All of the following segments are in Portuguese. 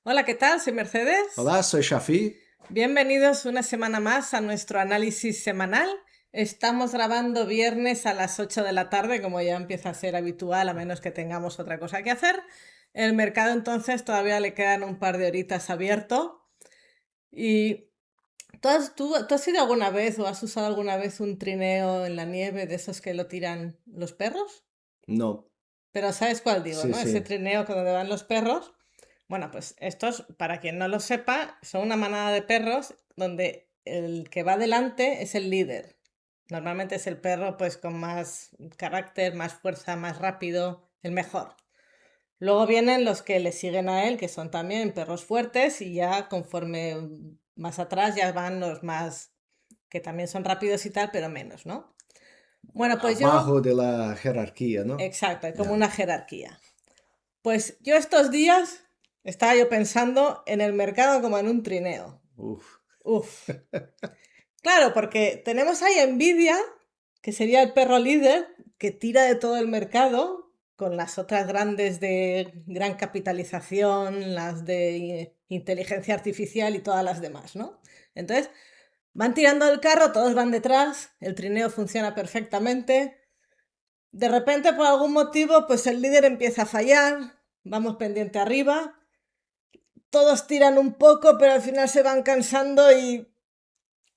Hola, ¿qué tal? Soy Mercedes. Olá, sou Shafi. Bienvenidos una semana más a nuestro análisis semanal. Estamos grabando viernes a las 8 de la tarde, como ya empieza a ser habitual, a menos que tengamos otra cosa que hacer. El mercado entonces todavía le quedan un par de horitas abierto. ¿Y tú has ido alguna vez o has usado alguna vez un trineo en la nieve de esos que lo tiran los perros? Não. Pero sabes cuál digo, Sim, ¿no? Ese sim. trineo que donde van los perros. Bueno, pues estos, para quien no lo sepa, son una manada de perros donde el que va delante es el líder. Normalmente es el perro pues con más carácter, más fuerza, más rápido, el mejor. Luego vienen los que le siguen a él, que son también perros fuertes, y ya conforme más atrás ya van los más, que también son rápidos y tal, pero menos, ¿no? Bueno, pues yo, Abajo de la jerarquia, não? exacto, hay como Yeah. una jerarquía. Pues yo estos días estaba yo pensando en el mercado como en un trineo. Uf. Uf. Claro, porque tenemos ahí Nvidia, que sería el perro líder, que tira de todo el mercado, con las otras grandes de gran capitalización, las de inteligencia artificial y todas las demás, ¿no? Entonces, van tirando el carro, todos van detrás, el trineo funciona perfectamente. De repente, por algún motivo, pues el líder empieza a fallar, vamos pendiente arriba, todos tiran un poco, pero al final se van cansando y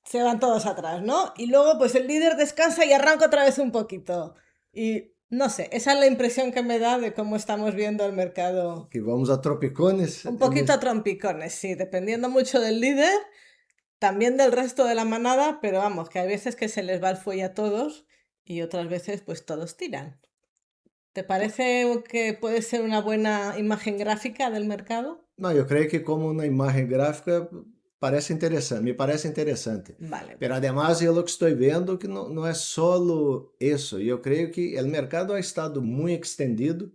se van todos atrás, ¿no? Y luego pues el líder descansa y arranca otra vez un poquito. Y no sé, esa es la impresión que me da de cómo estamos viendo el mercado. Que vamos a tropicones. Un poquito a trompicones, sí, dependiendo mucho del líder, también del resto de la manada, pero vamos, que hay veces que se les va el fuelle a todos y otras veces pues todos tiran. ¿Te parece que puede ser una buena imagen gráfica del mercado? Não, eu creio que como uma imagem gráfica parece interessante, me parece interessante. Vale, Pero perfecto. además eu lo que estou vendo que não é solo isso. Eu creio que o mercado ha estado muito extendido,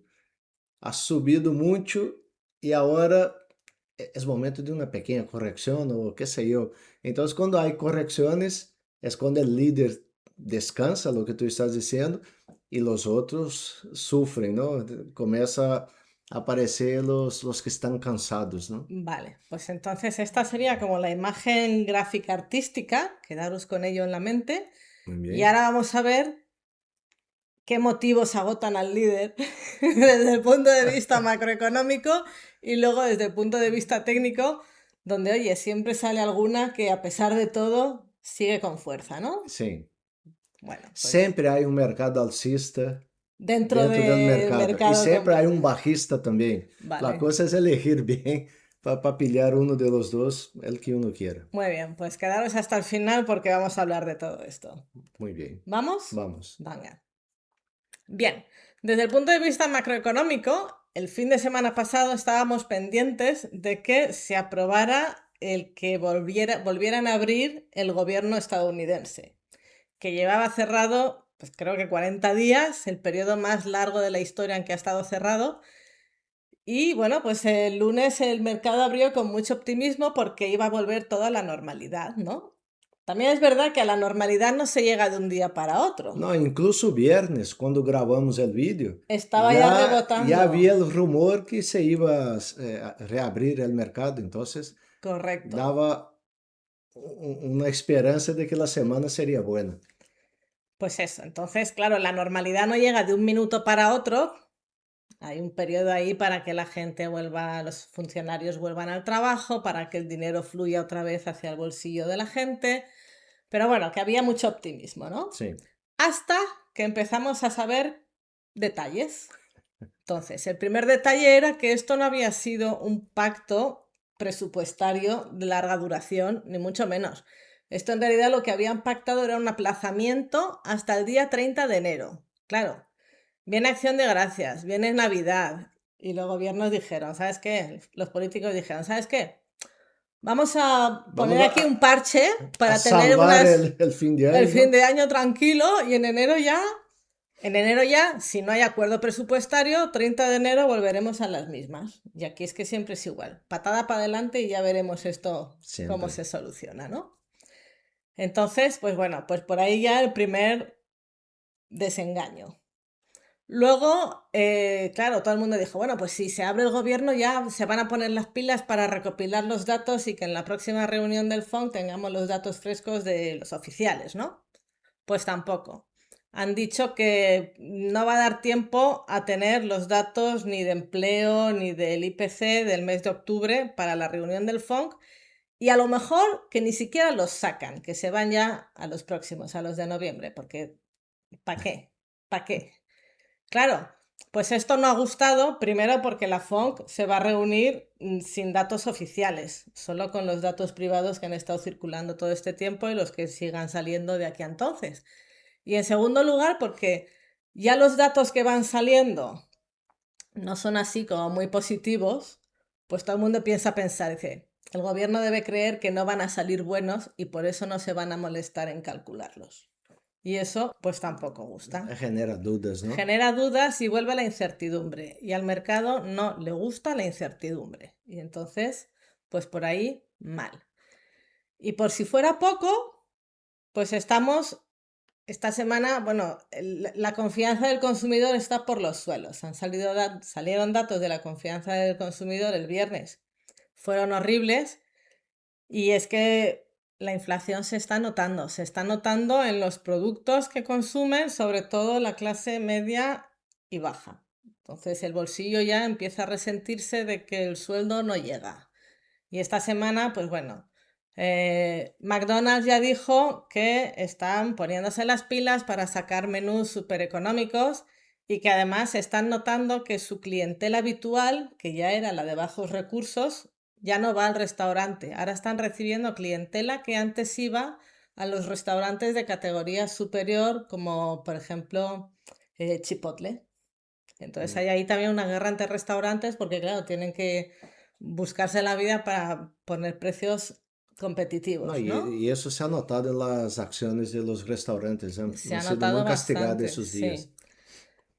ha subido muito e agora é momento de uma pequena correção ou que sei eu. Então, quando há correções, é quando o líder descansa, lo que tu estás dizendo, e os outros sofrem, não? Começa a aparecer os que estão cansados, não? Vale, pues entonces esta sería como la imagen gráfica artística, quedaros con ello en la mente. Muito Y bem. ahora vamos a ver qué motivos agotan al líder desde el punto de vista macroeconómico y luego desde el punto de vista técnico, donde, oye, siempre sale alguna que a pesar de todo sigue con fuerza, ¿no? Sim. Bueno, pues Sempre há um mercado alcista dentro dentro do del mercado e mercado sempre há completo. um bajista também. A Vale, coisa é elegir bem para pilhar um de los dois, el que uno quiera. muy bien, pues quedaros hasta el final porque vamos a hablar de todo esto. Muito bem. ¿Vamos? Vamos. Venga. Bien, desde el punto de vista macroeconómico, el fin de semana pasado estábamos pendientes de que se aprobara el que volvieran a abrir el gobierno estadounidense, que llevaba cerrado, pues creo que 40 días, el periodo más largo de la historia en que ha estado cerrado. Y bueno, pues el lunes el mercado abrió con mucho optimismo porque iba a volver toda a la normalidad, ¿no? También es verdad que a la normalidad no se llega de un día para otro. Não, incluso viernes, quando gravamos o vídeo, Estaba ya já havia rebotando. o rumor que se iba a reabrir o mercado, então Correcto. dava uma esperança de que a semana seria boa. Pues eso, entonces, claro, la normalidad no llega de un minuto para otro. Hay un periodo ahí para que la gente vuelva, los funcionarios vuelvan al trabajo, para que el dinero fluya otra vez hacia el bolsillo de la gente. Pero bueno, que había mucho optimismo, ¿no? Sim, Hasta que empezamos a saber detalles. Entonces, el primer detalle era que esto no había sido un pacto presupuestario de larga duración, ni mucho menos. Esto en realidad lo que habían pactado era un aplazamiento hasta el día 30 de enero. Claro, viene Acción de Gracias, viene Navidad y los gobiernos dijeron, ¿sabes qué? Los políticos dijeron, ¿sabes qué? Vamos a vamos poner aquí un parche a para tener salvar unas o fim de el ano, fin não? de año tranquilo y en enero ya, si no hay acuerdo presupuestario, 30 de enero volveremos a las mismas. Y aquí es que siempre es igual. Patada para adelante y ya veremos esto cómo Sempre. se soluciona, ¿no? Entonces, pues bueno, pues por ahí ya el primer desengaño. Luego, claro, todo el mundo dijo, bueno, pues si se abre el gobierno ya se van a poner las pilas para recopilar los datos y que en la próxima reunión del FONC tengamos los datos frescos de los oficiales, ¿no? Pues tampoco. Han dicho que no va a dar tiempo a tener los datos ni de empleo ni del IPC del mes de octubre para la reunión del FONC y a lo mejor que ni siquiera los sacan, que se van ya a los próximos, a los de noviembre, porque ¿para qué? ¿Para qué? Claro, pues esto no ha gustado, primero porque la FONC se va a reunir sin datos oficiales, solo con los datos privados que han estado circulando todo este tiempo y los que sigan saliendo de aquí a entonces. Y en segundo lugar, porque ya los datos que van saliendo no son así como muy positivos, pues todo el mundo piensa pensar, dice, el gobierno debe creer que no van a salir buenos y por eso no se van a molestar en calcularlos. Y eso pues tampoco gusta. Genera dudas, ¿no? Genera dudas y vuelve a la incertidumbre. Y al mercado no le gusta la incertidumbre. Y entonces, pues por ahí, mal. Y por si fuera poco, pues estamos, esta semana, bueno, la confianza del consumidor está por los suelos. Salieron datos de la confianza del consumidor el viernes. Fueron horribles. Y es que la inflación se está notando en los productos que consumen, sobre todo la clase media y baja. Entonces el bolsillo ya empieza a resentirse de que el sueldo no llega. Y esta semana, pues bueno, McDonald's ya dijo que están poniéndose las pilas para sacar menús súper económicos y que además están notando que su clientela habitual, que ya era la de bajos recursos, ya no va al restaurante. Ahora están recibiendo clientela que antes iba a los restaurantes de categoría superior, como por ejemplo Chipotle. Entonces hay ahí también una guerra entre restaurantes porque, claro, tienen que buscarse la vida para poner precios No, competitivos, ¿no? y eso se ha notado en las acciones de los restaurantes, Se han ha sido muy notado castigados bastante, esos días. sí.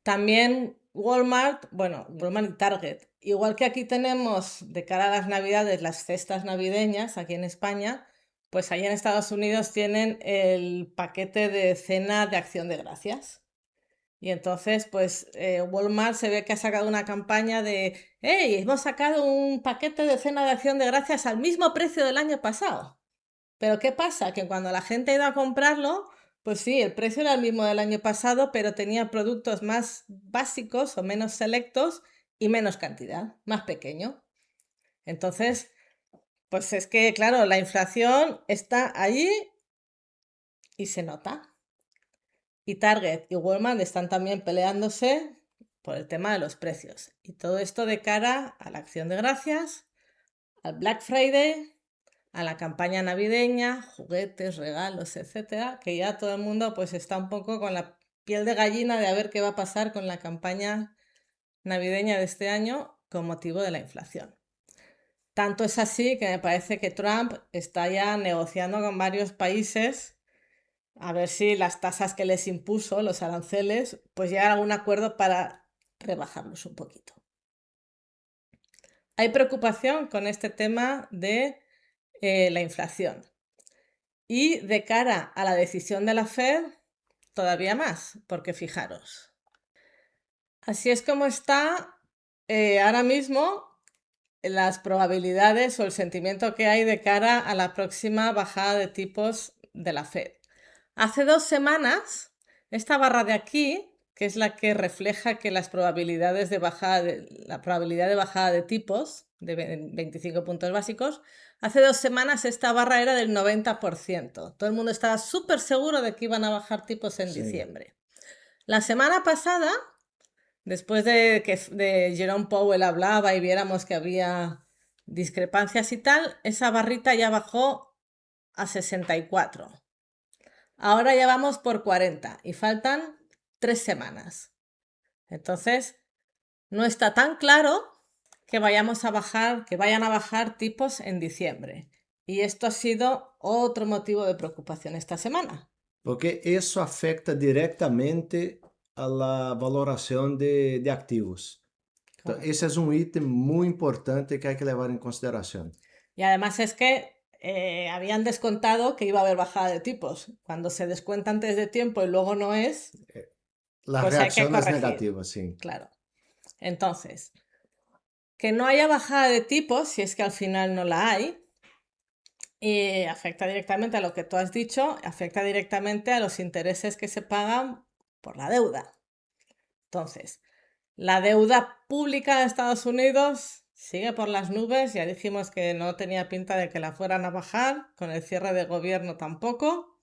También Walmart, bueno, Walmart y Target. Igual que aquí tenemos de cara a las Navidades las cestas navideñas, aquí en España, pues allá en Estados Unidos tienen el paquete de cena de Acción de Gracias. Y entonces, pues Walmart se ve que ha sacado una campaña de, hey, hemos sacado un paquete de cena de Acción de Gracias al mismo precio del año pasado. Pero ¿qué pasa? Que cuando la gente ha ido a comprarlo, pues sí, el precio era el mismo del año pasado, pero tenía productos más básicos o menos selectos y menos cantidad, más pequeño. Entonces, pues es que, claro, la inflación está allí y se nota. Y Target y Walmart están también peleándose por el tema de los precios. Y todo esto de cara a la Acción de Gracias, al Black Friday, a la campaña navideña, juguetes, regalos, etcétera, que ya todo el mundo pues está un poco con la piel de gallina de a ver qué va a pasar con la campaña navideña de este año con motivo de la inflación. Tanto es así que me parece que Trump está ya negociando con varios países a ver si las tasas que les impuso, los aranceles, pues llegan a algún acuerdo para rebajarlos un poquito. Hay preocupación con este tema de la inflación. Y de cara a la decisión de la Fed, todavía más, porque fijaros, así es como está ahora mismo las probabilidades o el sentimiento que hay de cara a la próxima bajada de tipos de la Fed. Hace 2 semanas, esta barra de aquí, que es la que refleja que las probabilidades de bajada la probabilidad de bajada de tipos de 25 puntos básicos, hace 2 semanas esta barra era del 90%. Todo el mundo estaba súper seguro de que iban a bajar tipos en Sí. diciembre. La semana pasada, después de que Jerome Powell hablaba y viéramos que había discrepancias y tal, esa barrita ya bajó a 64. Ahora ya vamos por 40 y faltan 3 semanas. Entonces, no está tan claro que vayamos a bajar, que vayan a bajar tipos en diciembre. Y esto ha sido otro motivo de preocupación esta semana. Porque eso afecta directamente a la valoración de activos. Entonces, ese es un ítem muy importante que hay que llevar en consideración. Y además es que habían descontado que iba a haber bajada de tipos. Cuando se descuenta antes de tiempo y luego no es, La pues hay que reacción es corregir, negativa, sí. claro. Entonces, que no haya bajada de tipos, si es que al final no la hay, afecta directamente a lo que tú has dicho, afecta directamente a los intereses que se pagan por la deuda. Entonces, la deuda pública de Estados Unidos sigue por las nubes. Ya dijimos que no tenía pinta de que la fueran a bajar, con el cierre de gobierno tampoco.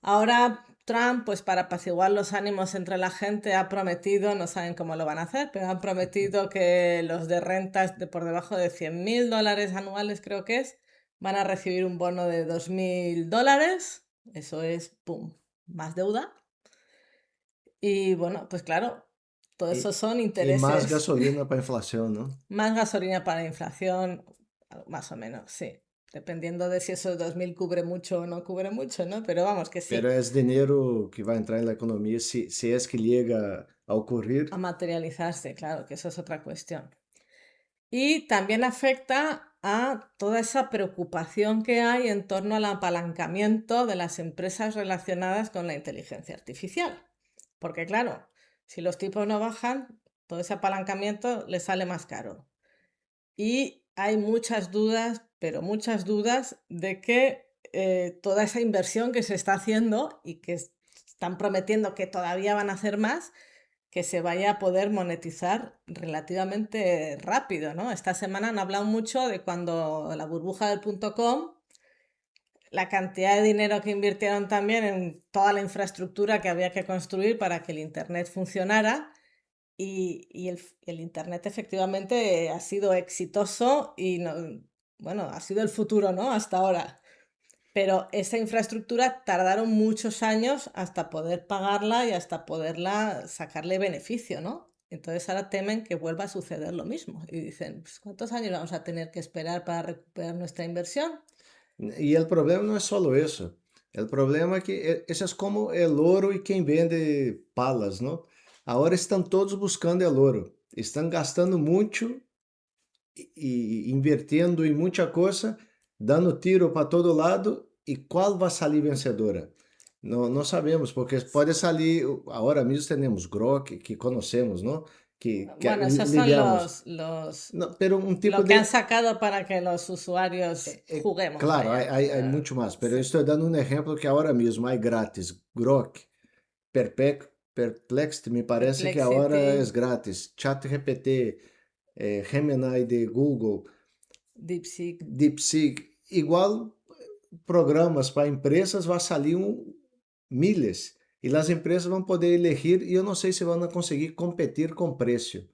Ahora Trump, pues para apaciguar los ánimos entre la gente, ha prometido, no saben cómo lo van a hacer, pero han prometido que los de rentas de por debajo de $100.000 anuales, creo que es, van a recibir un bono de $2.000. Eso es, ¡pum!, más deuda. Y bueno, pues claro, todo eso Y, son y más intereses. gasolina para inflación, ¿no? Más gasolina para la inflación, más o menos, sí. Dependiendo de si esos 2.000 cubre mucho o no cubre mucho, ¿no? Pero vamos, que Pero sí. es dinero que va a entrar en la economía si es que llega a A ocurrir. materializarse, claro, que eso es otra cuestión. Y también afecta a toda esa preocupación que hay en torno al apalancamiento de las empresas relacionadas con la inteligencia artificial. Porque claro, si los tipos no bajan, todo ese apalancamiento les sale más caro. Y hay muchas dudas, pero muchas dudas de que toda esa inversión que se está haciendo y que están prometiendo que todavía van a hacer más, que se vaya a poder monetizar relativamente rápido, ¿no? Esta semana han hablado mucho de cuando la burbuja del .com, la cantidad de dinero que invirtieron también en toda la infraestructura que había que construir para que el Internet funcionara. Y el Internet efectivamente ha sido exitoso y no, bueno, ha sido el futuro, ¿no? Hasta ahora. Pero esa infraestructura tardaron muchos años hasta poder pagarla y hasta poderla sacarle beneficio, ¿no? Entonces ahora temen que vuelva a suceder lo mismo. Y dicen, pues, ¿cuántos años vamos a tener que esperar para recuperar nuestra inversión? Y el problema no es solo eso. El problema es que eso es como el oro y quien vende palas, ¿no? Ahora están todos buscando el oro. Están gastando mucho y invirtiendo en mucha cosa, dando tiro para todo lado. ¿Y cuál va a salir vencedora? No, no sabemos, porque puede salir, ahora mismo tenemos Grok, que conocemos, ¿no? Que Bueno, esos son lidiamos. No, pero un tipo lo que han de, sacado para que los usuarios juguemos, claro, vaya. hay mucho más, pero Sí. eu estou dando um exemplo que agora mesmo é grátis. Grok, Perplexity, me parece que agora é Complexity, grátis. ChatGPT, Gemini de Google, DeepSeek. DeepSeek, igual programas para empresas vai sair milhas e as empresas vão poder elegir e eu não sei se vão conseguir competir com preço.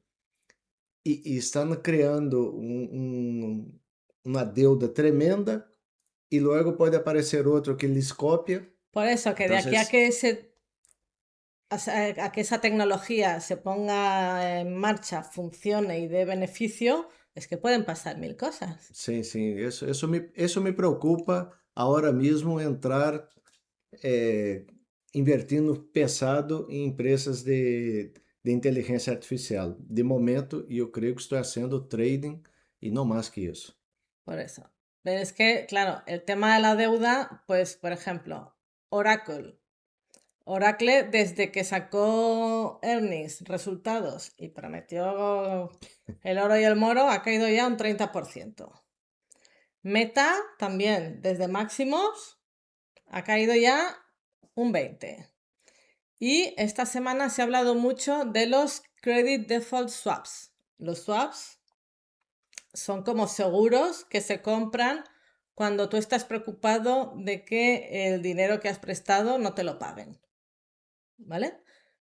E estão criando uma deuda tremenda y luego puede aparecer otro que les copia. Por eso, que de aquí a Entonces, que a que esa tecnología se ponga en marcha, funcione y dé beneficio, es que pueden pasar mil cosas. sí, sí, eso me preocupa ahora mismo entrar eh, invirtiendo pesado en empresas de inteligência artificial. De momento, yo creo que estoy haciendo trading y no más que eso. Por eso. Pero es que, claro, el tema de la deuda, pues, por ejemplo, Oracle. Oracle, desde que sacó earnings, resultados, y prometió el oro y el moro, ha caído ya un 30%. Meta también, desde máximos, ha caído ya un 20%. Y esta semana se ha hablado mucho de los Credit Default Swaps. Los swaps son como seguros que se compran cuando tú estás preocupado de que el dinero que has prestado no te lo paguen. ¿Vale?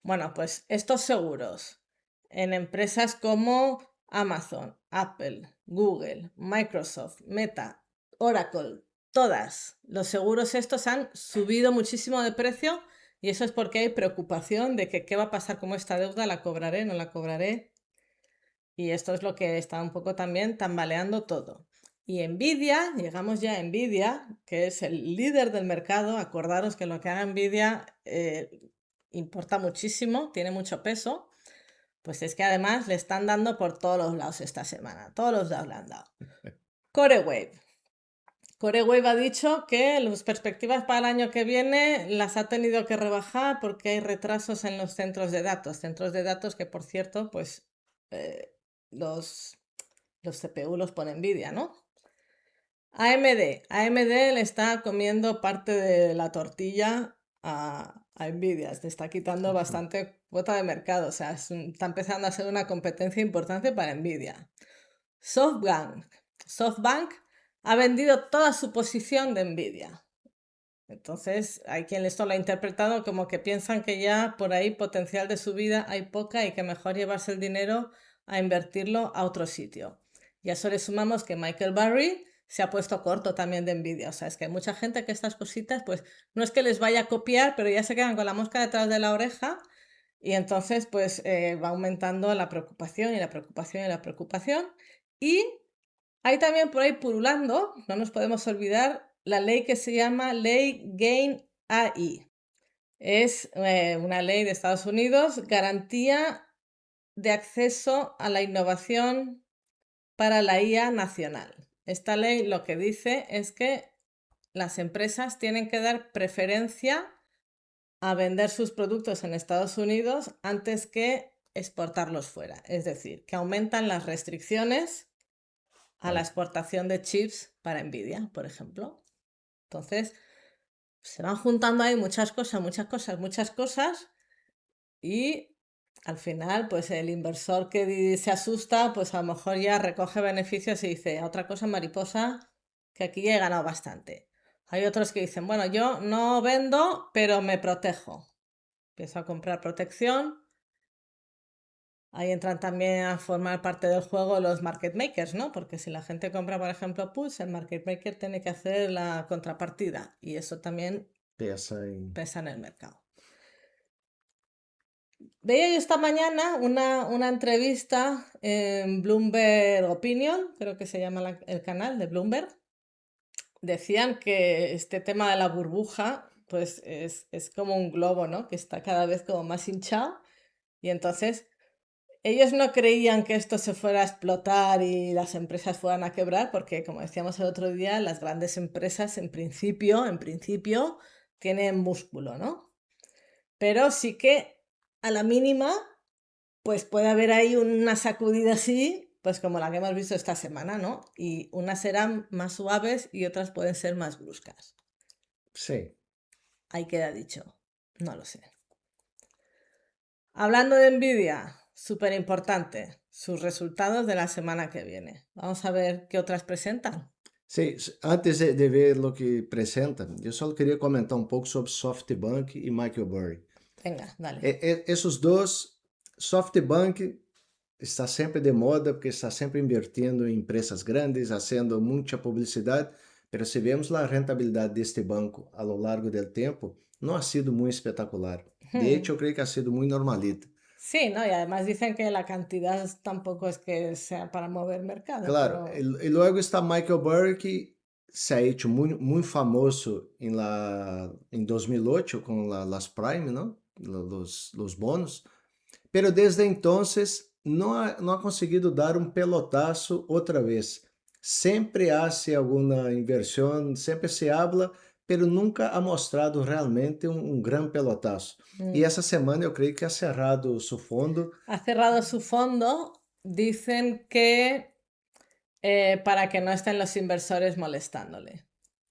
Bueno, pues estos seguros en empresas como Amazon, Apple, Google, Microsoft, Meta, Oracle, todas, los seguros estos han subido muchísimo de precio y eso es porque hay preocupación de que qué va a pasar con esta deuda, la cobraré, no la cobraré. Y esto es lo que está un poco también tambaleando todo. Y Nvidia, llegamos ya a Nvidia, que es el líder del mercado. Acordaros que lo que haga Nvidia importa muchísimo, tiene mucho peso. Pues es que además le están dando por todos los lados esta semana. Todos los lados le han dado. CoreWave. CoreWeave ha dicho que las perspectivas para el año que viene las ha tenido que rebajar porque hay retrasos en los centros de datos que, por cierto, pues los, los CPU los pone Nvidia, ¿no? AMD le está comiendo parte de la tortilla a Nvidia, le está quitando bastante cuota de mercado, o sea, está empezando a ser una competencia importante para Nvidia. SoftBank ha vendido toda su posición de Nvidia. Entonces, hay quien esto lo ha interpretado como que piensan que ya por ahí potencial de subida hay poca y que mejor llevarse el dinero a invertirlo a otro sitio. Y a eso le sumamos que Michael Burry se ha puesto corto también de Nvidia. O sea, es que hay mucha gente que estas cositas, pues no es que les vaya a copiar, pero ya se quedan con la mosca detrás de la oreja y entonces pues va aumentando la preocupación y la preocupación y la preocupación. Y hay también por ahí pululando, no nos podemos olvidar, la ley que se llama Ley Gain AI. Es una ley de Estados Unidos, garantía de acceso a la innovación para la IA nacional. Esta ley lo que dice es que las empresas tienen que dar preferencia a vender sus productos en Estados Unidos antes que exportarlos fuera. Es decir, que aumentan las restricciones a la exportación de chips para Nvidia, por ejemplo. Entonces, se van juntando ahí muchas cosas y al final, pues el inversor que se asusta, pues a lo mejor ya recoge beneficios y dice, otra cosa mariposa, que aquí ya he ganado bastante. Hay otros que dicen, bueno, yo no vendo, pero me protejo. Empiezo a comprar protección. Ahí entran también a formar parte del juego los market makers, ¿no? Porque si la gente compra, por ejemplo, puts, el market maker tiene que hacer la contrapartida y eso también pesa en el mercado. Veía yo esta mañana una entrevista en Bloomberg Opinion, creo que se llama el canal de Bloomberg. Decían que este tema de la burbuja pues es como un globo, ¿no? Que está cada vez como más hinchado y entonces ellos no creían que esto se fuera a explotar y las empresas fueran a quebrar porque, como decíamos el otro día, las grandes empresas en principio tienen músculo, ¿no? Pero sí que a la mínima pues puede haber ahí una sacudida así, pues como la que hemos visto esta semana, ¿no? Y unas serán más suaves y otras pueden ser más bruscas. Sí. Ahí queda dicho. No lo sé. Hablando de Nvidia, súper importante, sus resultados de la semana que viene. Vamos a ver qué otras presentan. Sí, antes de ver lo que presentan, eu só queria comentar um pouco sobre SoftBank e Michael Burry. Venga, dale. Esses dois, SoftBank está sempre de moda porque está sempre invirtindo em empresas grandes, fazendo muita publicidade, mas se vemos a rentabilidade deste banco a lo largo do tempo, não ha sido muito espetacular. De hecho, eu creio que ha sido muito normalita. Sí, ¿no? Y además dicen que la cantidad tampoco es que sea para mover mercado. Claro, pero... e logo está Michael Burry, que se ha hecho muito famoso em 2008 com las Prime, não? Los bonos. Pero desde entonces não ha conseguido dar um pelotazo outra vez. Sempre hace alguma inversão, sempre se habla, pero nunca ha mostrado realmente um gran pelotazo. E essa semana eu creio que ha cerrado su fondo. Ha cerrado su fondo. Dicen que para que no estén los inversores molestándole.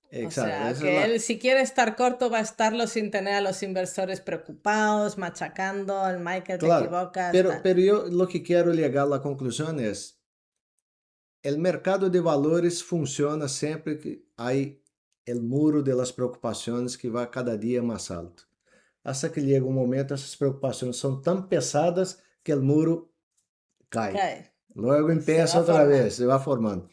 Exacto, o sea, que él si quiere estar corto va a estarlo sin tener a los inversores preocupados, machacando, el Michael claro, te equivocas. Pero yo lo que quiero llegar a la conclusión es, el mercado de valores funciona sempre que hay el muro de las preocupaciones que va cada día más alto. Hasta que llega un momento, essas preocupações são tão pesadas que o muro cai. Luego empieza outra vez, se vai formando.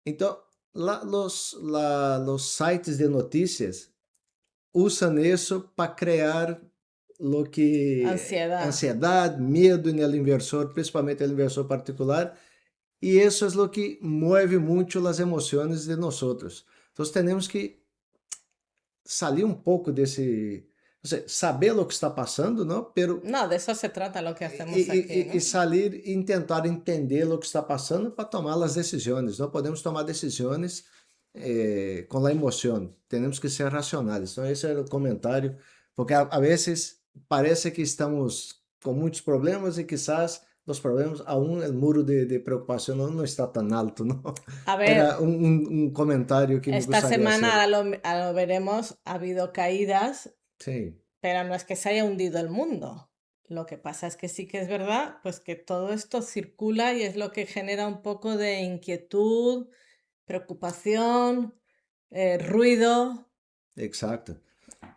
Então, los sites de notícias usam isso para criar lo que ansiedade, medo no inversor, principalmente no inversor particular, e isso é o que move muito as emoções de nós. Então, temos que sair um pouco desse, saber o que está passando, não? Pero no, de eso se trata lo que hacemos aquí, ¿no? E sair e tentar entender o que está passando para tomar as decisões. Não podemos tomar decisões con la emoción, tenemos que ser racionales. Entonces, ese era el comentario, porque a veces parece que estamos con muchos problemas y quizás los problemas, aún el muro de preocupación no está tan alto, ¿no? A Era ver, un comentario que me esta gustaría semana, hacer. ahora lo veremos, ha habido caídas, Sí, pero no es que se haya hundido el mundo. Lo que pasa es que sí que es verdad, pues que todo esto circula y es lo que genera un poco de inquietud, preocupación, ruido exacto.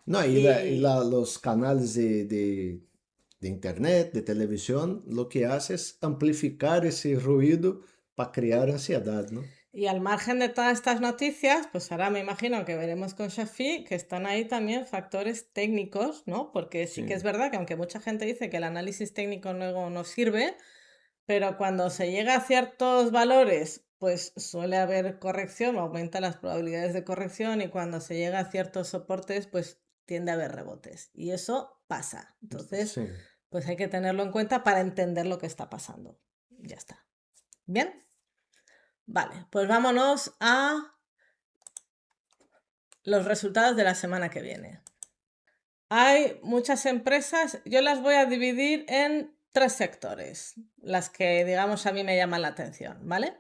No, y, los canales de internet, de televisión, lo que hace es amplificar ese ruido para crear ansiedad, ¿no? y al margen de todas estas noticias, pues ahora me imagino que veremos con Shafi que están ahí también factores técnicos, ¿no? Porque sí que es Sí, verdad que aunque mucha gente dice que el análisis técnico luego no sirve, pero cuando se llega a ciertos valores, pues suele haber corrección, aumenta las probabilidades de corrección y cuando se llega a ciertos soportes, pues tiende a haber rebotes. Y eso pasa. Entonces, sí. pues hay que tenerlo en cuenta para entender lo que está pasando. Ya está. ¿Bien? Vale, pues vámonos a los resultados de la semana que viene. Hay muchas empresas, yo las voy a dividir en tres sectores, las que digamos a mí me llaman la atención, ¿vale?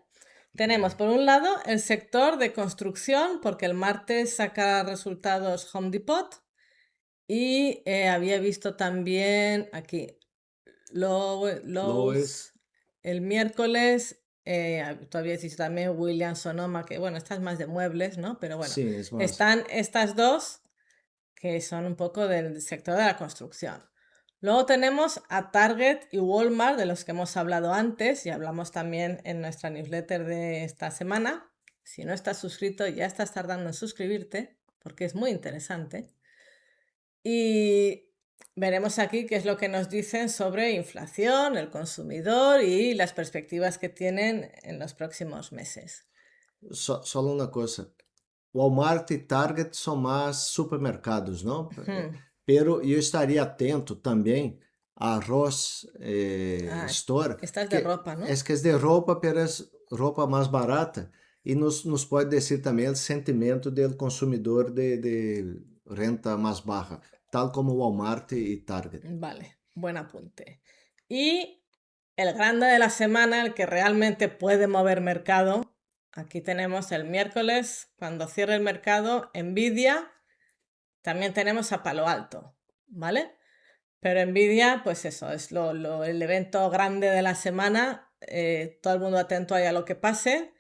Tenemos por un lado el sector de construcción, porque el martes saca resultados Home Depot y había visto también aquí Lowe's Lois, el miércoles, tú habías dicho también Williams Sonoma, que bueno, esta es más de muebles, ¿no? Pero bueno, sí, es más. están estas dos que son un poco del sector de la construcción. Luego tenemos a Target y Walmart, de los que hemos hablado antes y hablamos también en nuestra newsletter de esta semana. Si no estás suscrito, ya estás tardando en suscribirte, porque es muy interesante. Y veremos aquí qué es lo que nos dicen sobre inflación, el consumidor y las perspectivas que tienen en los próximos meses. Solo una cosa. Walmart y Target son más supermercados, ¿no? Hmm. Pero yo estaría atento también a Ross Ah, Store, esta es de que ropa, ¿no? es de ropa, pero es ropa más barata y nos puede decir también el sentimiento del consumidor de renta más baja, tal como Walmart y Target. Vale, buen apunte. Y el grande de la semana, el que realmente puede mover mercado, aquí tenemos el miércoles, cuando cierre el mercado, Nvidia, también tenemos a Palo Alto, ¿vale? Pero Nvidia, pues eso, es el evento grande de la semana, todo el mundo atento ahí a lo que pase.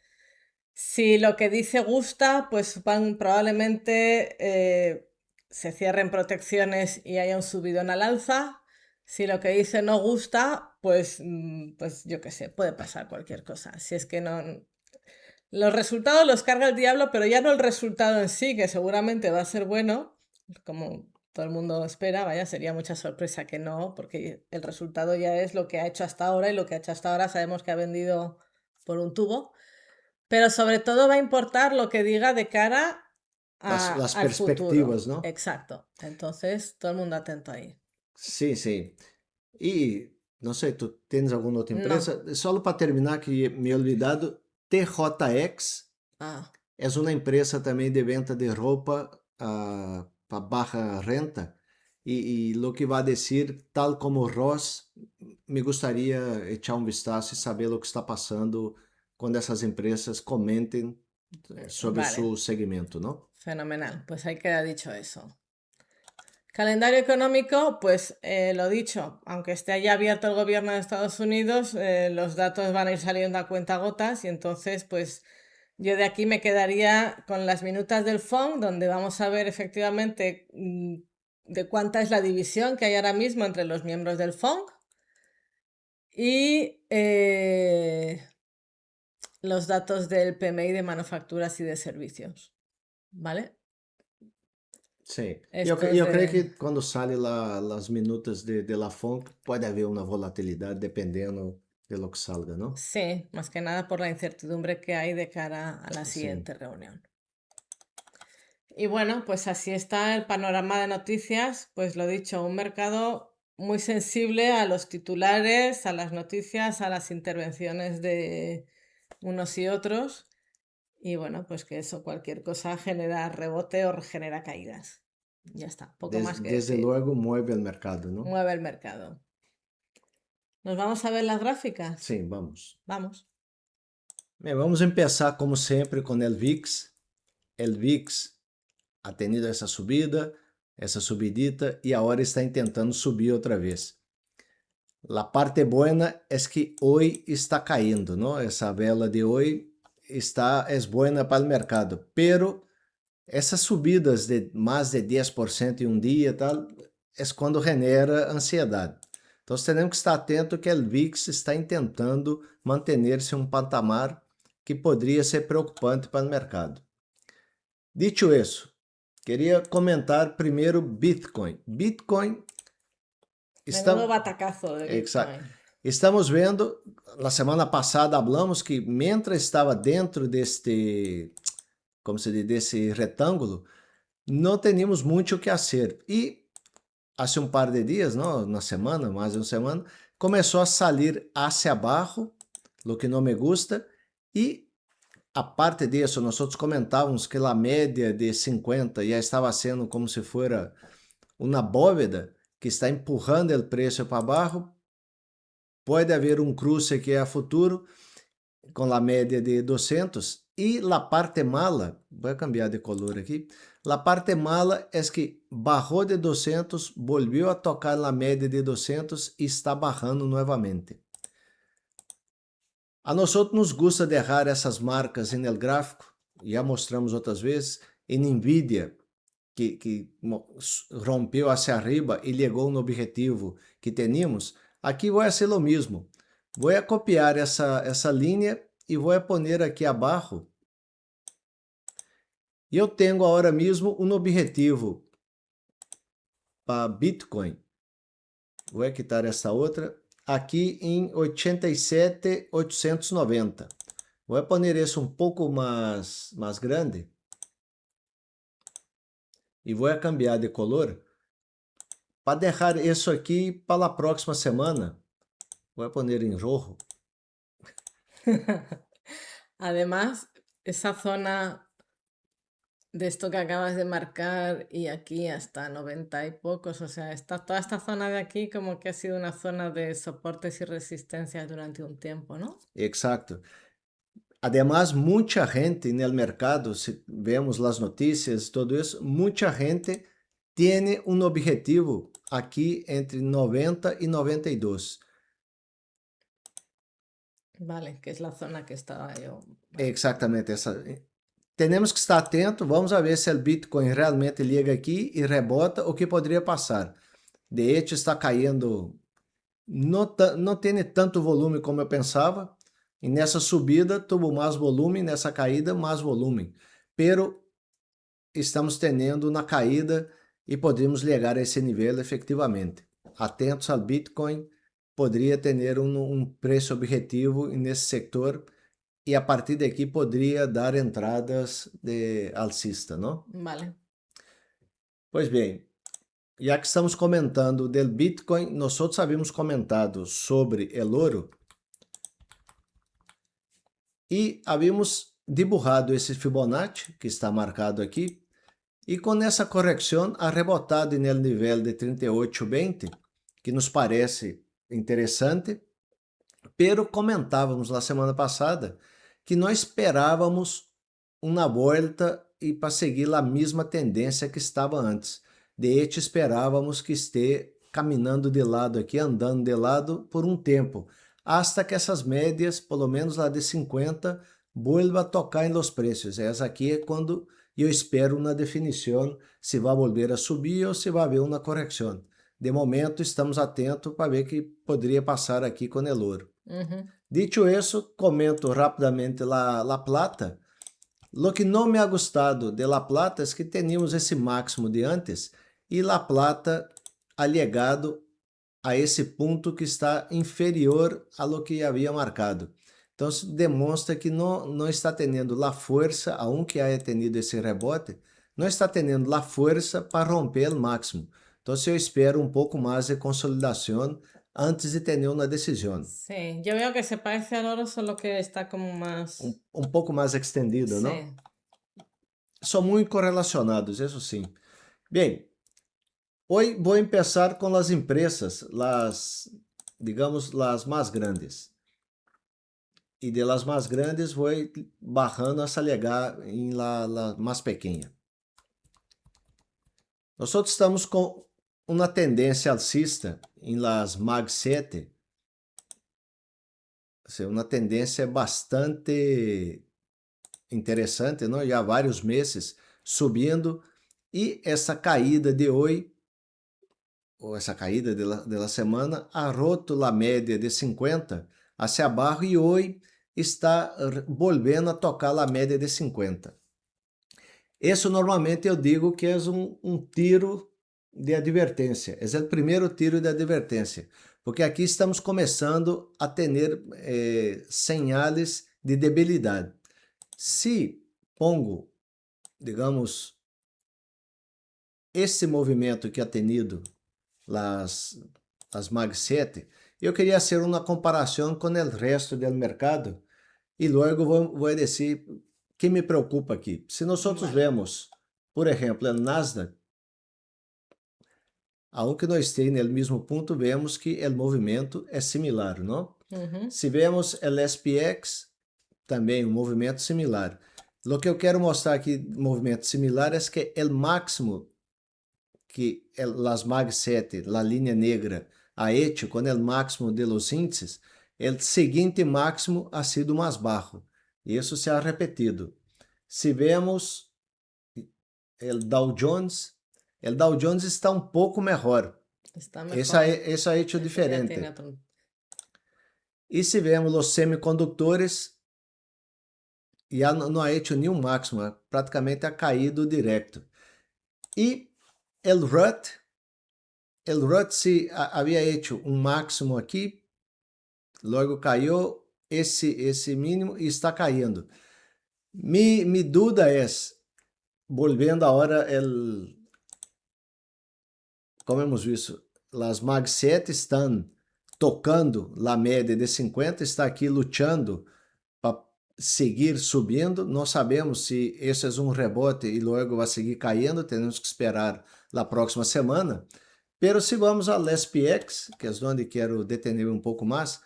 Si lo que dice gusta, pues probablemente se cierren protecciones y haya un subidón al alza. Si lo que dice no gusta, pues, pues yo qué sé, puede pasar cualquier cosa. Si es que no... Los resultados los carga el diablo, pero ya no el resultado en sí, que seguramente va a ser bueno, como todo el mundo espera, vaya, sería mucha sorpresa que no, porque el resultado ya es lo que ha hecho hasta ahora y lo que ha hecho hasta ahora sabemos que ha vendido por un tubo. Pero sobre todo va a importar lo que diga de cara Las al futuro. perspectivas, ¿no? Exacto. Entonces, todo el mundo atento ahí. Sí, sí. Y no sé, ¿tú tienes alguna otra No. empresa? Solo para terminar, que me he olvidado, TJX Ah, es una empresa también de venta de ropa para baja renta. Y lo que va a decir, tal como Ross, me gustaría echar un vistazo y saber lo que está pasando cuando esas empresas comenten sobre vale. su segmento, ¿no? Fenomenal. Pues ahí queda dicho eso. Calendario económico, pues lo dicho, aunque esté ya abierto el gobierno de Estados Unidos, los datos van a ir saliendo a cuentagotas y entonces, pues yo de aquí me quedaría con las minutas del FONC, donde vamos a ver efectivamente de cuánta es la división que hay ahora mismo entre los miembros del FONC y los datos del PMI de manufacturas y de servicios, ¿vale? Sim, Estos eu creio de... que quando sale lá as minutas de la FONC, pode haver uma volatilidade dependendo de lo que salga, não? Sí, más que nada por la incertidumbre que hay de cara a la Sim, siguiente reunión. Y bueno, pues así está el panorama de noticias. Pues lo dicho, un mercado muy sensible a los titulares, a las noticias, a las intervenciones de unos y otros. Y bueno, pues que eso, cualquier cosa genera rebote o genera caídas. Ya está, poco más que Desde decir. luego mueve el mercado, ¿no? Mueve el mercado. ¿Nos vamos a ver las gráficas? Sim, vamos. Vamos. Bem, vamos começar como sempre com o VIX. O VIX ha tenido essa subida, essa subidita e agora está tentando subir outra vez. A parte buena es que hoy está cayendo, ¿no? Esa vela de hoy es buena para el mercado, pero essas subidas de mais de 10% em um dia tal, é quando genera ansiedade. Então, temos que estar atento que o VIX está tentando manter-se em um patamar que poderia ser preocupante para o mercado. Dito isso, queria comentar primeiro Bitcoin. Bitcoin Menudo está... batacazo de Exacto. Bitcoin. Estamos vendo, na semana passada falamos que mientras estava dentro deste, como se diz, desse retângulo, não teníamos muito o que fazer. E há um par de dias, não, na semana, mais de uma semana, começou a sair hacia abaixo, o que não me gusta, e aparte disso, nós comentávamos que a média de 50 já estava sendo como se fosse uma bóveda que está empurrando o preço para baixo. Pode haver um cruce que é a futuro com a média de 200 e a parte mala, vou cambiar de color aqui, a parte mala é que bajou de 200, volviu a tocar na média de 200 e está bajando novamente. A nós nos gusta deixar essas marcas no gráfico, já mostramos outras vezes, em Nvidia, que rompeu hacia arriba e chegou no objetivo que tínhamos. Aqui vou fazer o mesmo. Vou copiar essa linha e vou pôr aqui abaixo. E eu tenho agora mesmo um objetivo para Bitcoin. Vou quitar essa outra. Aqui em 87.890. Vou pôr isso um pouco mais grande. E vou cambiar de color para deixar isso aqui para a próxima semana. Vou pôr em rojo. Además, esa zona de esto que acabas de marcar y aquí hasta 90 y pocos, o sea, toda esta zona de aquí como que ha sido una zona de soportes y resistencias durante un tiempo, ¿no? Exacto. Además, muita gente no mercado, se vemos as notícias, todo isso, muita gente tem um objetivo aqui entre 90 e 92. Vale, que es la zona que estaba yo. Vale. Exatamente essa. Temos que estar atento, vamos ver se o Bitcoin realmente liga aqui e rebota o que poderia passar. De hecho, está caindo, não tem tanto volume como eu pensava, e nessa subida tuvo mais volume, nessa caída mais volume. Pero estamos tendo na caída e podemos ligar a esse nível efetivamente. Atentos ao Bitcoin, poderia ter um preço objetivo nesse setor e a partir daqui poderia dar entradas de alcista, não? Vale. Pois bem, já que estamos comentando do Bitcoin, nós outros havíamos comentado sobre o ouro e havíamos dibujado esse Fibonacci, que está marcado aqui, e com essa correção arrebotado no nível de 38,20, que nos parece interessante, pero comentávamos na semana passada que nós esperávamos uma volta e para seguir a mesma tendência que estava antes. De hecho, esperávamos que esteja caminhando de lado aqui, andando de lado por um tempo, hasta que essas médias, pelo menos lá de 50, vuelva a tocar em los preços. Essa aqui é quando eu espero uma definição se vai voltar a subir ou se vai haver uma correção. De momento, estamos atentos para ver que poderia passar aqui com o ouro. Dito isso, comento rapidamente a plata. Lo que não me ha gostado de la plata é que teníamos esse máximo de antes e la plata ha llegado a esse ponto que está inferior a lo que havia marcado. Então, demonstra que não está tendo a força, aunque haya tenido esse rebote, não está tendo a força para romper o máximo. Então, eu espero um pouco mais de consolidação antes de ter uma decisão. Sí, yo veo que se parece al oro, solo que está como más... Um pouco mais extendido, não? Sí. São muito correlacionados, isso sim. Bem, hoje vou começar com as empresas, digamos, as mais grandes. E de las mais grandes vou barrando hasta chegar em la mais pequena. Nós estamos com uma tendência alcista em las Mag 7, uma tendência bastante interessante, não? Já há vários meses subindo, e essa caída de hoje, ou essa caída de la semana, ha roto a média de 50 hacia abaixo e hoje está voltando a tocar a média de 50. Isso normalmente eu digo que é um tiro de advertência, é o primeiro tiro de advertência, porque aqui estamos começando a ter señales de debilidade. Se pongo, digamos, esse movimento que ha tenido as Mag 7, eu queria fazer uma comparação com o resto do mercado e logo vou dizer que me preocupa aqui. Se nós vemos, por exemplo, o Nasdaq, aunque não esteja no mesmo ponto, vemos que o movimento é similar, não? Se vemos o SPX, também um movimento similar. O que eu quero mostrar aqui, movimento similar, é que o máximo que as Mag 7, a linha negra, ha hecho com o máximo de los índices, o seguinte máximo ha sido mais baixo. Isso se ha repetido. Se vemos o Dow Jones está um pouco melhor. Está mejor. Eso ha hecho diferente. E se vemos os semicondutores, já não ha hecho nenhum máximo, praticamente ha caído direto. E o RUT se havia hecho um máximo aqui, logo caiu esse mínimo e está caindo. Mi dúvida é, volvendo agora, como hemos visto, as Mag 7 estão tocando a média de 50, está aqui lutando para seguir subindo. Não sabemos se esse é um rebote e logo vai seguir caindo, temos que esperar a próxima semana. Pero se vamos ao SPX, que é onde quero detener um pouco mais,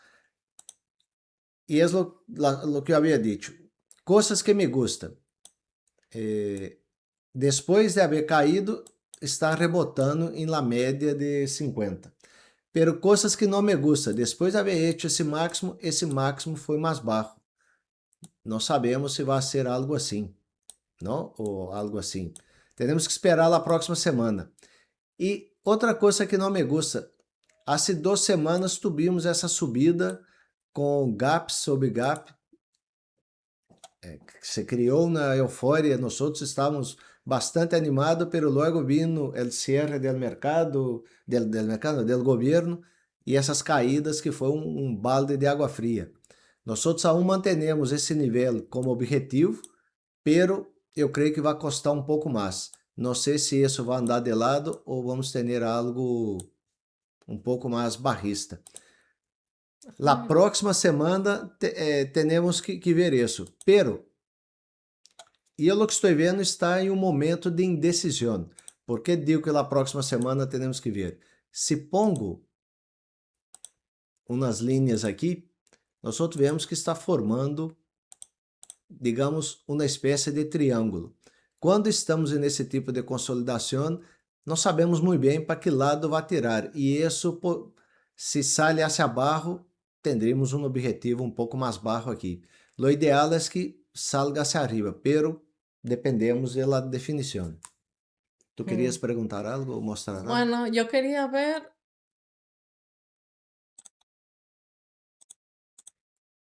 e é o que eu havia dito, coisas que me gustam. Depois de haver caído, está rebotando em la média de 50. Pero coisas que não me gustam, depois de haver hecho esse máximo foi mais baixo. Não sabemos se vai ser algo assim, não? Ou algo assim. Teremos que esperar a próxima semana. E outra coisa que não me gusta, há 2 semanas tuvimos essa subida com gap sobre gap, se criou na euforia, nós estávamos bastante animados, pero logo vino o cierre del mercado, del governo, e essas caídas que foi um balde de água fria. Nós aún mantenemos esse nível como objetivo, pero eu creio que vai custar um pouco mais. Não sei se isso vai andar de lado ou vamos ter algo um pouco mais barrista. La próxima semana temos que ver isso. Pero eu o que estou vendo está em um momento de indecisão. Por que digo que na próxima semana temos que ver? Se pongo umas linhas aqui, nós vemos que está formando, digamos, uma espécie de triângulo. Quando estamos nesse tipo de consolidação, não sabemos muito bem para que lado vai tirar. E isso, se sai hacia abaixo, teremos um objetivo um pouco mais baixo aqui. O ideal é que salga hacia arriba, pero dependemos da definição. ¿Tú querías perguntar algo ou mostrar algo? Bueno, yo quería ver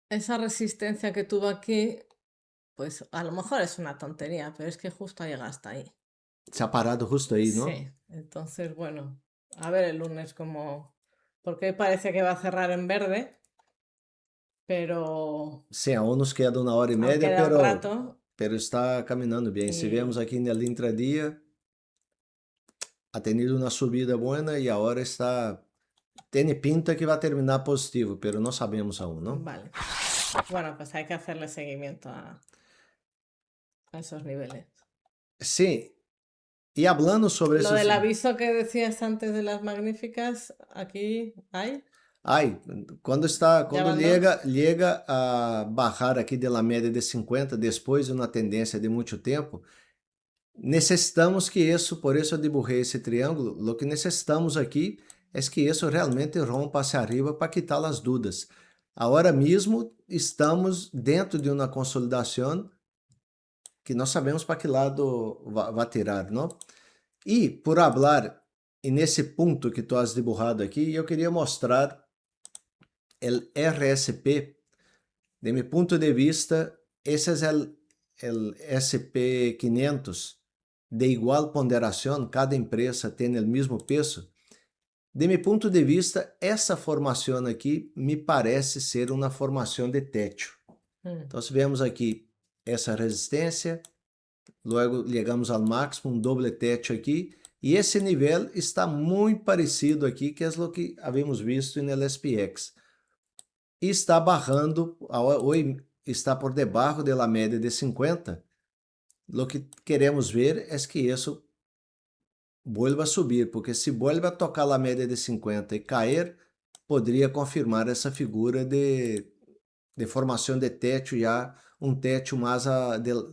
esa resistencia que tuvo aquí, pues a lo mejor es una tontería, pero es que justo llega hasta ahí. Se ha parado justo aí, não? Sí, entonces, bueno, a ver el lunes como... Porque parece que va a cerrar en verde, pero... Sim, aún nos queda 1h30, queda un rato. pero está caminhando bem. Se vemos aqui no intradia, ha tenido uma subida boa e agora está Tiene pinta que va a terminar positivo, pero no sabemos aún, ¿no? Vale. Bueno, pues hay que hacerle seguimiento a esos niveles. Sí, y hablando sobre Lo esos... del aviso que decías antes de las magníficas, aquí hay, Ai, ya quando van dos. chega a barrar aqui da média de 50, depois de uma tendência de muito tempo, necessitamos que isso, por isso eu dibujei esse triângulo, o que necessitamos aqui é que isso realmente rompa hacia arriba para quitar as dúvidas. Agora mesmo estamos dentro de uma consolidação que não sabemos para que lado vai tirar, não? E por falar, e nesse ponto que tu has dibujado aqui, eu queria mostrar o RSP. De mi punto de vista, ese es el SP500 de igual ponderación, cada empresa tem o mesmo peso. De mi punto de vista, essa formação aqui me parece ser uma formação de techo. Então, vemos aqui essa resistência, logo chegamos ao máximo, doble techo aqui, e esse nível está muito parecido aqui, que é o que havíamos visto no SPX. E está barrando, hoje está por debaixo da média de 50. Lo que queremos ver é que isso vuelva a subir, porque se vuelve a tocar a média de 50 e cair, poderia confirmar essa figura de formação de techo, já um techo mais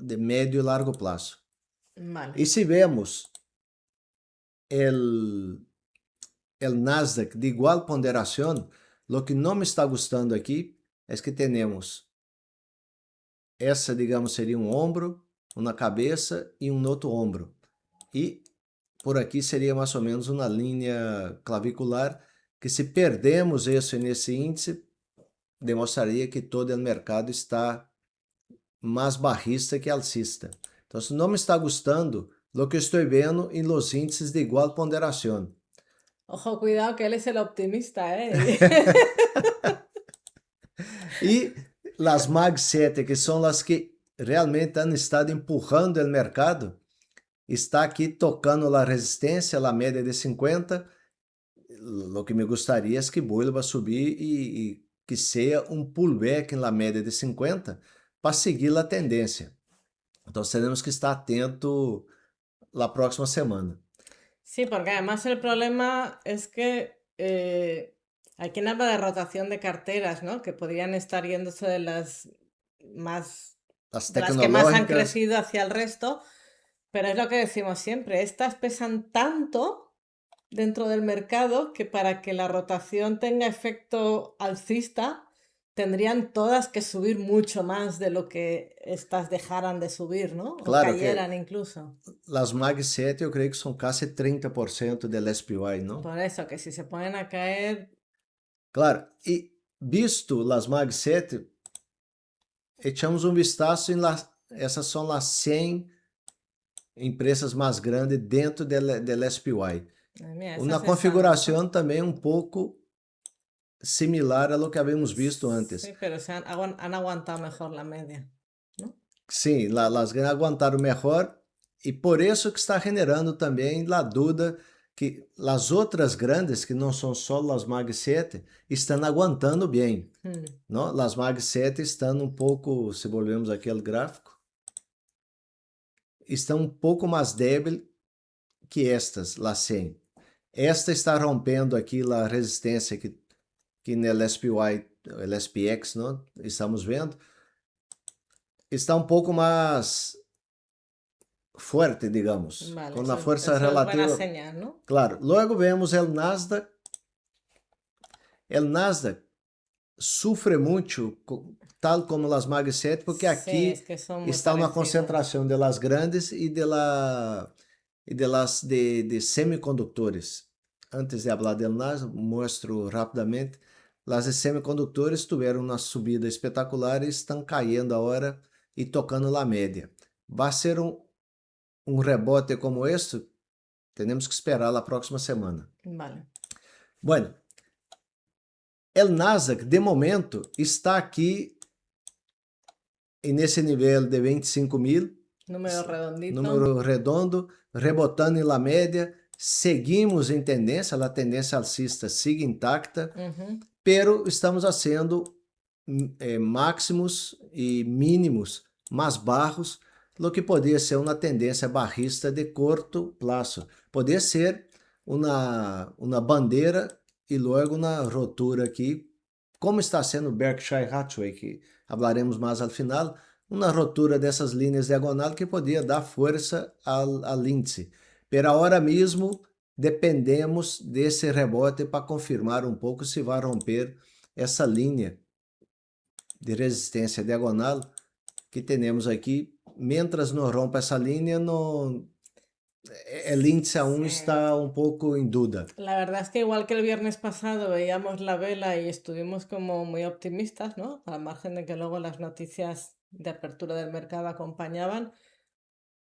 de médio e largo prazo. Vale. E se vemos o Nasdaq de igual ponderação, lo que não me está gostando aqui é que temos essa, digamos, seria um ombro, uma cabeça e um outro ombro. E por aqui seria mais ou menos uma linha clavicular que, se perdemos isso nesse índice, demonstraria que todo o mercado está mais barrista que alcista. Então, se não me está gostando lo que estou vendo em los índices de igual ponderação. Ojo, cuidado, que él es el optimista, ¿eh? E as Mag 7, que são as que realmente han estado empurrando o mercado, está aqui tocando a resistência, a média de 50. O que me gostaria é que vuelva a subir e que seja um pullback na média de 50 para seguir a tendência. Então, teremos que estar atento na próxima semana. Sí, porque además el problema es que hay quien habla de rotación de carteras, ¿no? Que podrían estar yéndose de las más, As las que más han tecnológicas, crecido hacia el resto, pero es lo que decimos siempre, estas pesan tanto dentro del mercado que para que la rotación tenga efecto alcista, tendrían todas que subir mucho más de lo que estas dejaran de subir, ¿no? O claro cayeran que incluso. as Mag 7 eu creio que são quase 30% do SPY, não? Por eso, que si se ponen a caer, Claro, e visto as Mag 7, echamos um vistazo em essas são as 100 empresas mais grandes dentro do SPY. mira, Uma esas configuração também um pouco similar a lo que habíamos visto antes. Sí, pero han aguantado mejor la media, ¿no? Sim, as grandes aguentaram melhor e por isso que está generando também a dúvida que as outras grandes, que não são só as Mag 7, estão aguantando bem. Não? As Mag 7 estão um pouco, se volvemos aqui ao gráfico, estão um pouco mais débil que estas, as 100. Esta está rompendo aqui a resistência que no SPY, o SPX, não? Estamos vendo, está um pouco mais forte, digamos, Vale, com eso a es- força eso es buena relativa. señal, ¿no? Claro, logo vemos o Nasdaq. O Nasdaq sofre muito, tal como as Mag 7, porque Sí, aqui es que son muy está uma parecidas. concentração de las grandes e de semicondutores. Antes de falar del Nasdaq, mostro rapidamente. As de semicondutores tiveram uma subida espetacular e estão caindo agora e tocando na média. Vai ser um rebote como este? Temos que esperar a próxima semana. Vale. Bueno, o Nasdaq, de momento, está aqui nesse nível de 25 mil, Número redondito. número redondo, rebotando na média, seguimos em tendência, a tendência alcista sigue intacta, Ujú. pero estamos fazendo máximos e mínimos mais baixos, lo que poderia ser uma tendência barrista de curto prazo. Poderia ser uma bandeira e logo uma rotura aqui, como está sendo Berkshire Hathaway, que falaremos mais ao final, uma rotura dessas linhas diagonal que podia dar força ao índice. Pero agora mesmo dependemos desse rebote para confirmar um pouco se vai romper essa linha de resistência diagonal que temos aqui. Mientras não rompa essa linha, no, el índice aún Sí. está un poco en duda. La verdad es que igual que el viernes pasado veíamos la vela y estuvimos como muy optimistas, ¿no? Al margen de que luego las noticias de apertura del mercado acompañaban.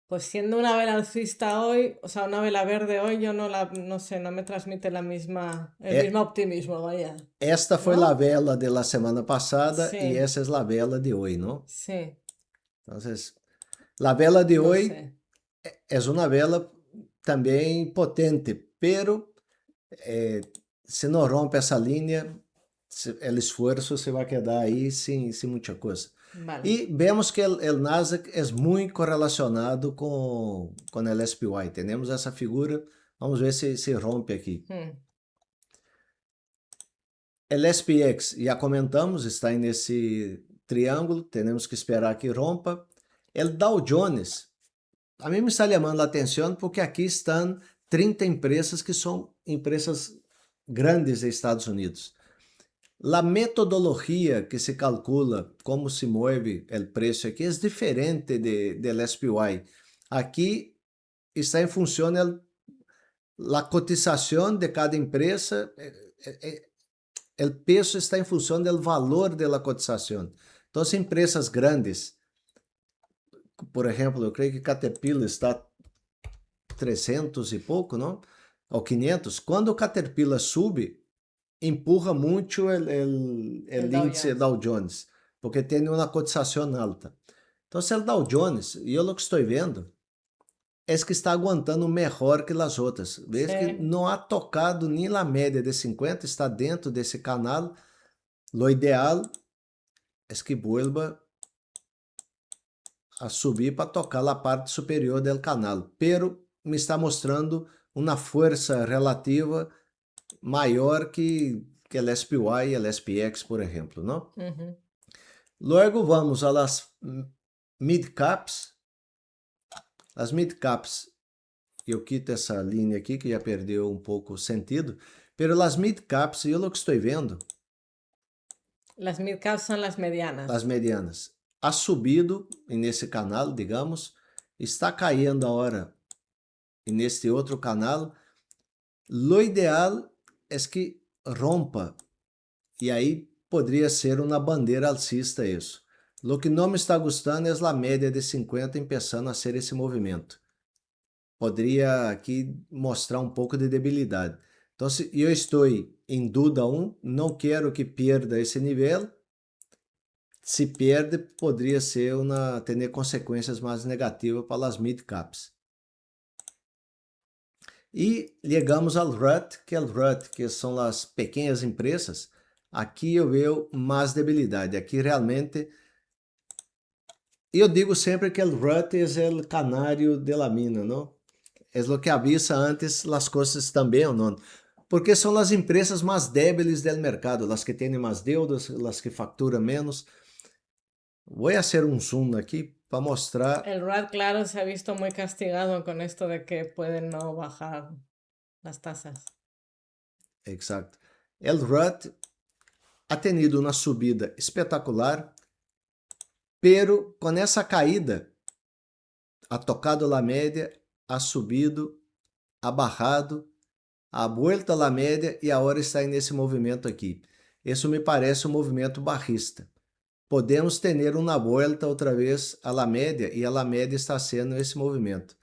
Pues siendo una vela alcista hoy, o sea, una vela verde hoy, yo no sé, no me transmite el mismo optimismo, vaya. Esta foi ¿No? a vela de la semana passada Sí. e essa é a vela de hoje, não? Sí. Entonces, la vela de No hoy sé. es una vela também potente, pero se não rompe essa linha, o esforço se vai quedar aí sem muita coisa. Vale. E vemos que o Nasdaq é muito correlacionado com o SPY. Temos essa figura, vamos ver se rompe aqui. O SPX, já comentamos, está nesse triângulo, temos que esperar que rompa. O Dow Jones, a mim me está chamando a atenção porque aqui estão 30 empresas que são empresas grandes dos Estados Unidos. A metodologia que se calcula como se move o preço aqui é diferente do SPY. Aqui está em função da cotização de cada empresa, o peso está em função do valor da cotização. Então, empresas grandes, por exemplo, eu creio que Caterpillar está 300 e pouco, não? Ou 500. Quando o Caterpillar sube, empurra muito o índice Dow Jones, porque tem uma cotização alta. Então, se o Dow Jones, e eu o que estou vendo, é que está aguantando melhor que as outras. Veja que não há tocado nem a média de 50, está dentro desse canal. O ideal é que vuelva a subir para tocar a parte superior do canal, pero me está mostrando uma força relativa maior que o SPY e o SPX, por exemplo, não? Logo vamos a las mid caps. As mid caps, eu quito essa linha aqui que já perdeu um pouco o sentido, pero as mid caps, eu o que estou vendo. Las mid caps são as medianas. As medianas. Ha subido nesse canal, digamos, está caindo agora neste outro canal. Lo ideal é que rompa, e aí poderia ser uma bandeira alcista isso. Lo que não me está gostando é a média de 50 começando a ser esse movimento. Poderia aqui mostrar um pouco de debilidade. Então, se eu estou em dúvida não quero que perda esse nível. Se perde, poderia ser ter consequências mais negativas para as mid caps. E chegamos ao RUT, que são as pequenas empresas. Aqui eu vejo mais debilidade. Aqui realmente, eu digo sempre que o RUT é o canário de la mina, não? É o que avisa antes as coisas também ou não. Porque são as empresas mais débeis do mercado, as que têm mais deudas, as que facturam menos. Voy a hacer un zoom aquí para mostrar. El RAD, claro, se ha visto muy castigado con esto de que pueden no bajar las tasas. Exacto. El RUT ha tenido uma subida espetacular, pero com essa caída, ha tocado a média, ha subido, ha barrado, ha vuelto a média e agora está nesse movimento aqui. Isso me parece um movimento barrista. Podemos ter uma volta outra vez à la média e a la média está sendo esse movimento.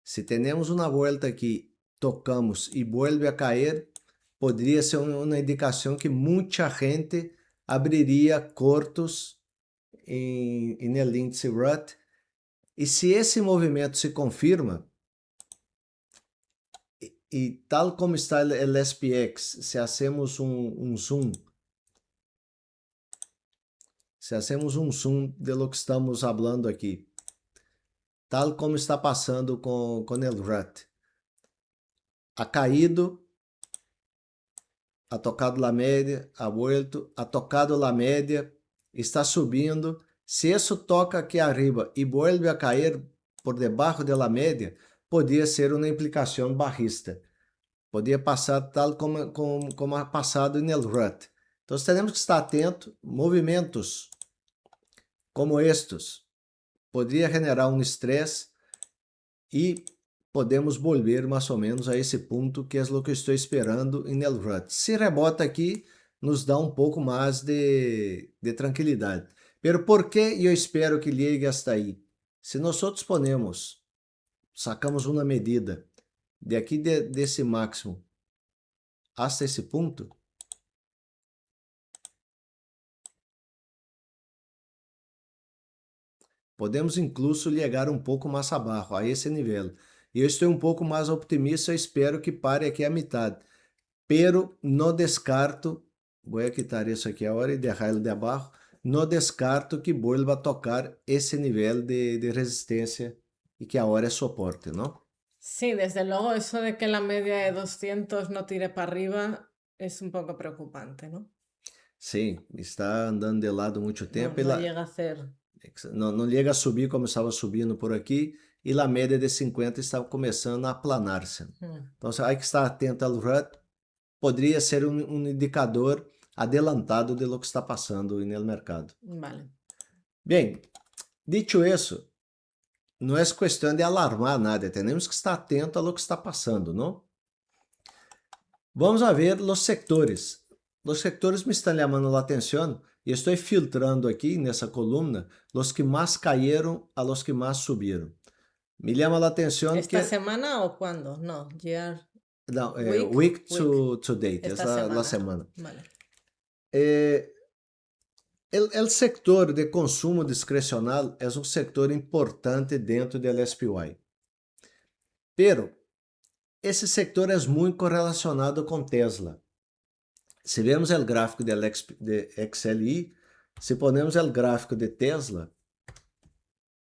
Se temos uma volta aqui, tocamos e vuelve a cair, poderia ser uma indicação que muita gente abriria cortos no índice RUT. E se esse movimento se confirma, E tal como está o SPX, se hacemos zoom, se hacemos zoom de lo que estamos falando aqui, tal como está passando com o RUT, ha caído, ha tocado la média, ha vuelto, ha tocado la média, está subindo. Se isso toca aqui arriba e vuelve a cair por debaixo da média, podia ser uma implicação barrista. Podia passar tal como ha passado no RUT. Então, temos que estar atento. Movimentos como estes poderia generar um estresse e podemos volver mais ou menos a esse ponto que é o que eu estou esperando em el RUT. Se rebota aqui, nos dá um pouco mais de tranquilidade. Pero por que eu espero que llegue hasta aí? Se nós ponemos, sacamos uma medida de aqui desse máximo hasta esse ponto, podemos incluso chegar um pouco mais abaixo, a esse nível. E eu estou um pouco mais optimista, espero que pare aqui a metade. Pero não descarto, vou quitar isso aqui agora e deixar ele de abaixo, não descarto que vuelva a tocar esse nível de resistência e que agora é soporte, não? Sí, desde luego eso de que la media de 200 no tire para arriba es un poco preocupante, ¿no? Sim, está andando de lado muito tempo. No llega a ser. Não chega a subir como estava subindo por aqui e a média de 50 estava começando a aplanar-se. Então, há que estar atento ao RUT. Poderia ser um indicador adelantado de lo que está passando no mercado. Vale. Bem, dito isso, não é questão de alarmar nada, temos que estar atento a lo que está passando, não? Vamos a ver os sectores. Os sectores me estão chamando a atenção e estou filtrando aqui nessa coluna os que mais caíram a los que mais subiram. Me chama a atenção ¿Esta semana o cuándo? No, year... Não, week to date, essa semana. Vale. O setor de consumo discrecional é um setor importante dentro do SPY. Pero, esse setor é muito correlacionado com Tesla. Se vemos o gráfico de XLI, se ponemos o gráfico de Tesla,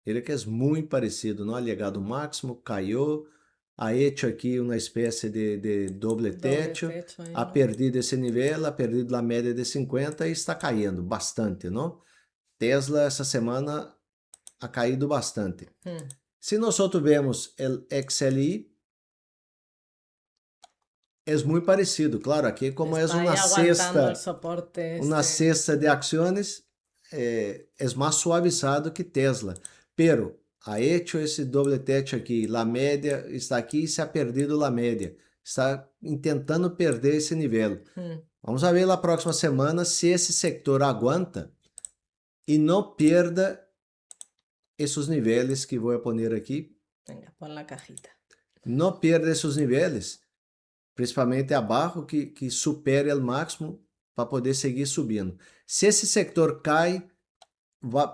ele que é muito parecido, não? Ha llegado máximo, caiu, ha hecho aqui uma espécie de doble techo, ha perdido esse nível, ha perdido a média de 50 e está caindo bastante, não? Tesla essa semana ha caído bastante. Se nós vemos o XLI, é muito parecido, claro, aqui como é uma cesta de ações, é mais suavizado que Tesla, pero ha hecho esse doble techo aqui, a média está aqui e se ha perdido a média, está tentando perder esse nível. Vamos ver na próxima semana se esse setor aguanta e não perda esses níveis que vou pôr aqui. Venga, pon la cajita. Não perda esses níveis, principalmente abaixo, que supere o máximo para poder seguir subindo. Se esse setor cai,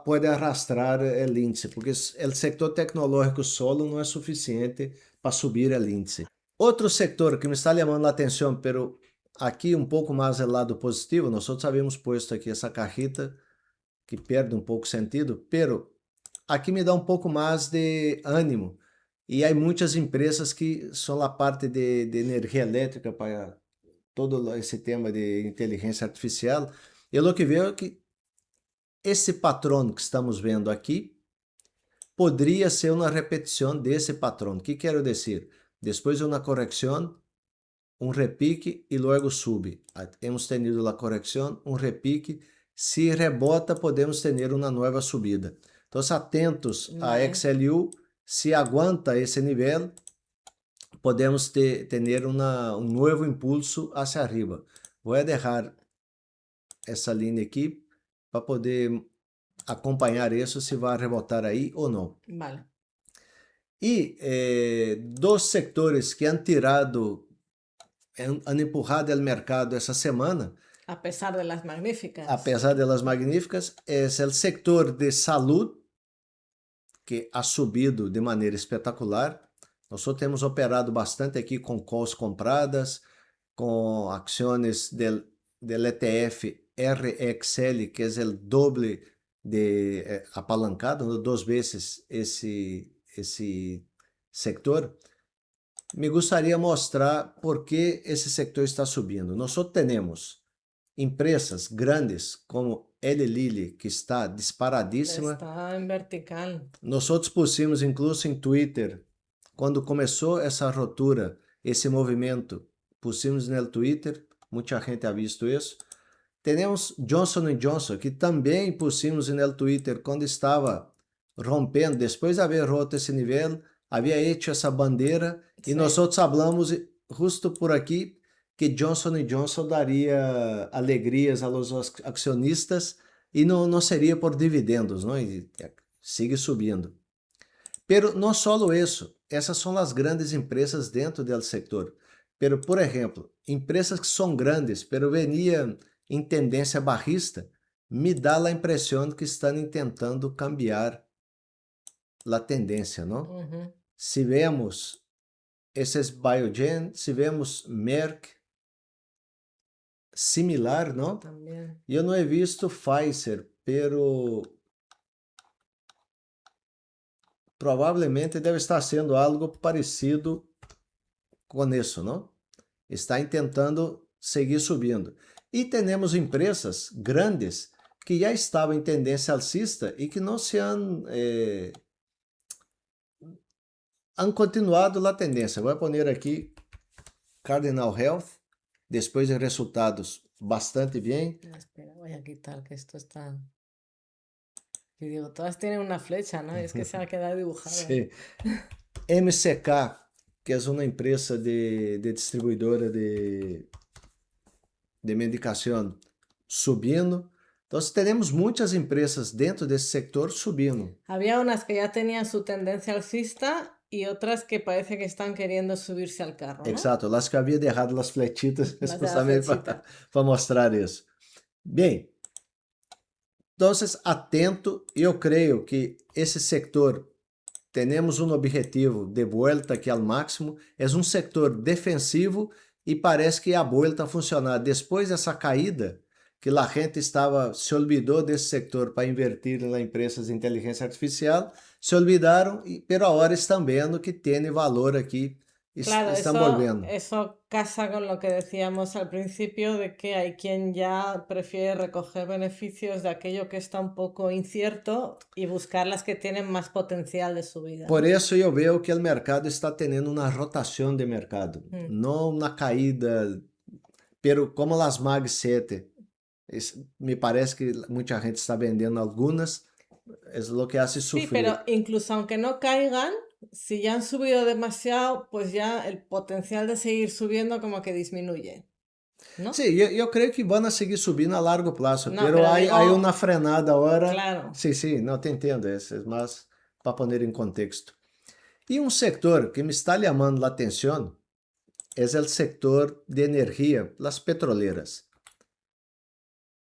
pode arrastrar o índice, porque o setor tecnológico solo não é suficiente para subir o índice. Outro setor que me está chamando a atenção, pero aqui um pouco mais do lado positivo, nós havíamos posto aqui essa cajita que perde um pouco sentido, pero aqui me dá um pouco mais de ânimo. E há muitas empresas que são a parte de energia elétrica para todo esse tema de inteligência artificial. E o que vejo é que esse patrão que estamos vendo aqui poderia ser uma repetição desse patrão. O que quero dizer? Depois de uma correção, um repique e logo sube. Hemos tenido a correção, um repique. Se rebota, podemos ter uma nova subida. Então, atentos a XLU. Se aguanta esse nível, podemos ter um novo impulso hacia arriba. Vou deixar essa linha aqui para poder acompanhar isso, se vai rebotar aí ou não. Vale. E dos sectores que han tirado, han empurrado o mercado essa semana, a pesar de las magníficas, é o setor de saúde, que ha subido de maneira espetacular. Nós temos operado bastante aqui com calls compradas, com ações del ETF RXL, que é o doble de apalancado, né, 2 vezes esse sector. Me gostaria de mostrar por que esse sector está subindo. Nós temos empresas grandes como Eli Lilly, que está disparadíssima. Está en vertical. Nós pusimos incluso em Twitter, quando começou essa ruptura, esse movimento, pusimos no Twitter, muita gente ha visto isso. Temos Johnson Johnson, que também pusimos no Twitter quando estava rompendo, depois de haver roto esse nível, havia hecho essa bandeira, e nós falamos justo por aqui que Johnson Johnson daria alegrias aos acionistas e não seria por dividendos, não? E sigue subindo. Pero não só isso, essas são as grandes empresas dentro do setor. Pero, por exemplo, empresas que são grandes, pero veniam em tendência barrista, me dá a impressão que estão tentando cambiar a tendência, não? Uhum. Se vemos esses Biogen, se vemos Merck, similar, não? También. Eu não he visto Pfizer, pero provavelmente deve estar sendo algo parecido com isso, não? Está tentando seguir subindo. E temos empresas grandes que já estavam em tendência alcista e que não se han continuado a tendência. Vou pôr aqui Cardinal Health, depois de resultados bastante bem. Espera, voy a quitar que esto está... Y digo, todas tienen una flecha, ¿no? Es que se ha quedado dibujada. Sí. MCK, que é uma empresa de distribuidora de medicação, subindo. Então, temos muitas empresas dentro desse sector subindo. Había unas que ya tenían su tendencia alcista y otras que parece que están queriendo subirse al carro, ¿no? Exato, las que havia derrado as flechitas justamente para mostrar isso. Bem, então, atento, eu creio que esse sector temos um objetivo de volta aqui ao máximo, é um setor defensivo e parece que a volta a funcionar depois dessa caída, que a gente se olvidou desse sector para invertir em empresas de inteligência artificial, se olvidaram, pero agora estão vendo que tem valor aqui. Claro, están volviendo. Eso casa con lo que decíamos al principio de que hay quien ya prefiere recoger beneficios de aquello que está un poco incierto y buscar las que tienen más potencial de subida. Por isso eu vejo que o mercado está tendo uma rotação de mercado, não uma caída, pero como as Mag 7, me parece que muita gente está vendendo algumas, é o que hace sufrir. Sí, pero incluso aunque no caigan, si ya han subido demasiado, pues ya el potencial de seguir subiendo como que disminuye, ¿no? Sí, yo creo que van a seguir subindo a largo plazo, No, pero hay digo, una frenada ahora. Claro. Sí, no te entiendo, es más para poner en contexto. Y un sector que me está llamando la atención es el sector de energía, las petroleras.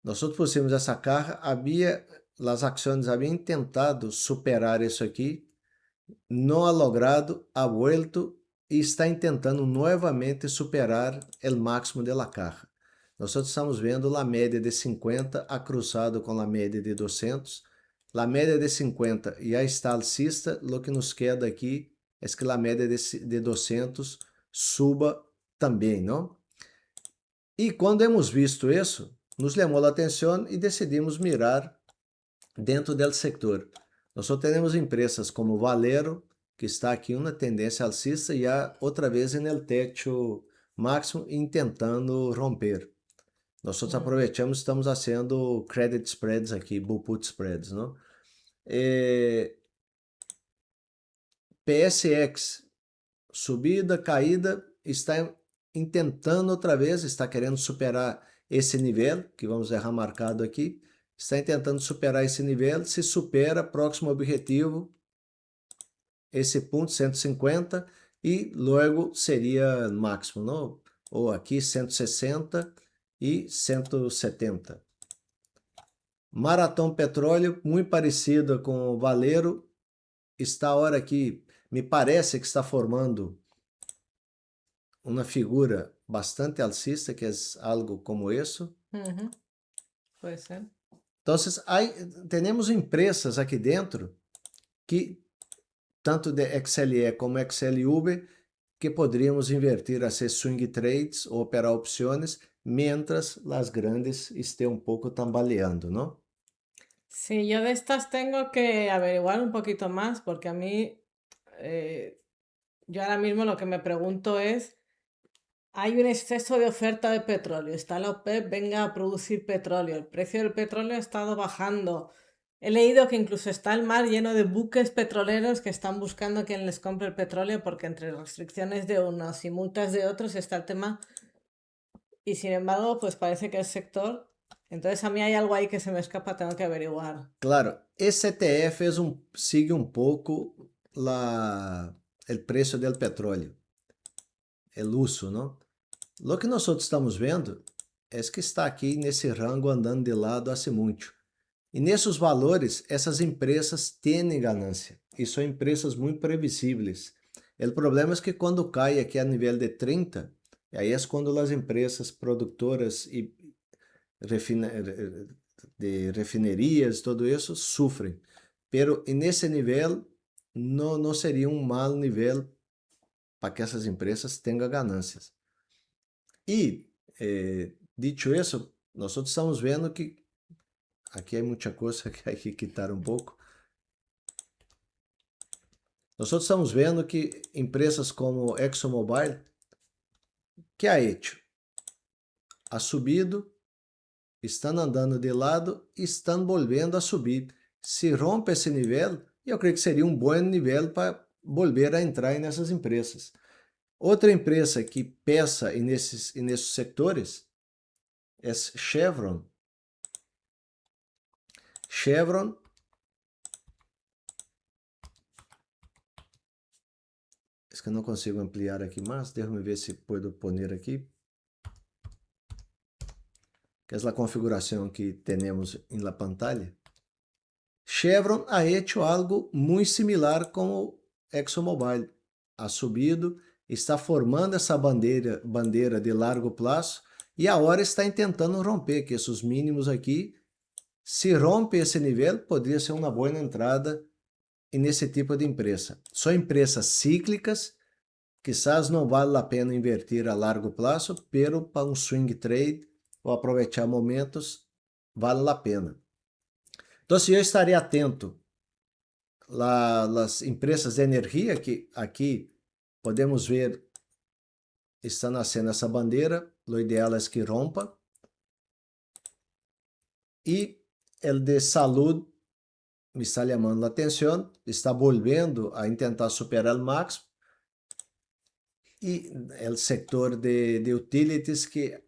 Nosotros pusimos essa caja, as ações haviam tentado superar isso aqui, não ha logrado, ha vuelto e está tentando novamente superar o máximo da caja. Nós estamos vendo a média de 50 ha cruzado com a média de 200. A média de 50 já está alcista, o que nos queda aqui é que a média de 200 suba também, não? E quando hemos visto isso, nos chamou a atenção e decidimos mirar dentro do sector. Nós temos empresas como Valero, que está aqui uma tendência alcista e outra vez no techo máximo e tentando romper. Nós aproveitamos, estamos fazendo credit spreads aqui, bull put spreads, não? PSX, subida, caída, está tentando outra vez, está querendo superar esse nível, que vamos deixar marcado aqui, está tentando superar esse nível, se supera, próximo objetivo, esse ponto 150 e logo seria máximo, não? Ou aqui 160 e 170. Marathon Petróleo, muito parecida com o Valero, está agora aqui me parece que está formando uma figura bastante alcista, que é algo como isso. Ujú, puede ser. Então, temos empresas aqui dentro que, tanto de XLE como XLV, que poderíamos invertir a ser swing trades ou operar opções, mientras as grandes estén un poco tambaleando, ¿no? Sí, yo de estas tengo que averiguar un poquito más porque a mí, yo ahora mismo lo que me pregunto es, hay un exceso de oferta de petróleo, está la OPEP, venga a producir petróleo, el precio del petróleo ha estado bajando. He leído que incluso está el mar lleno de buques petroleros que están buscando quien les compre el petróleo porque entre restricciones de unos y multas de otros está el tema y sin embargo pues parece que el sector, entonces a mí hay algo ahí que se me escapa, tengo que averiguar. Claro, esse ETF sigue um pouco o preço do petróleo, o uso, não? Lo que nós estamos vendo é que está aqui nesse rango andando de lado há muito. E nesses valores, essas empresas têm ganância. E são empresas muito previsíveis. O problema é que quando cai aqui a nível de 30, aí é quando as empresas produtoras e de refinerias, todo isso, sofrem. Pero nesse nível, não seria um mau nível para que essas empresas tenham ganâncias. E, dicho isso, nós estamos vendo que aqui há muita coisa que há que quitar um pouco. Nós estamos vendo que empresas como ExxonMobil, que ha hecho? Ha subido, estão andando de lado e estão voltando a subir. Se rompe esse nível, eu creio que seria um bom nível para voltar a entrar nessas empresas. Outra empresa que pesa nesses setores é Chevron. Chevron é que eu não consigo ampliar aqui mais, deixa-me ver se puedo poner aqui. Que é a configuração que temos na pantalla. Chevron ha hecho algo muito similar com ExxonMobil. Ha subido, está formando essa bandeira de largo prazo e agora está tentando romper que esses mínimos aqui. Se rompe esse nível, poderia ser uma boa entrada nesse tipo de empresa. São empresas cíclicas, quizás não vale a pena invertir a largo prazo, pero para um swing trade ou aproveitar momentos, vale a pena. Então, eu estarei atento às empresas de energia que aqui podemos ver está nascendo essa bandeira. O ideal é que rompa. E o de saúde me está chamando a atenção, está voltando a tentar superar o máximo. E o setor de utilities, que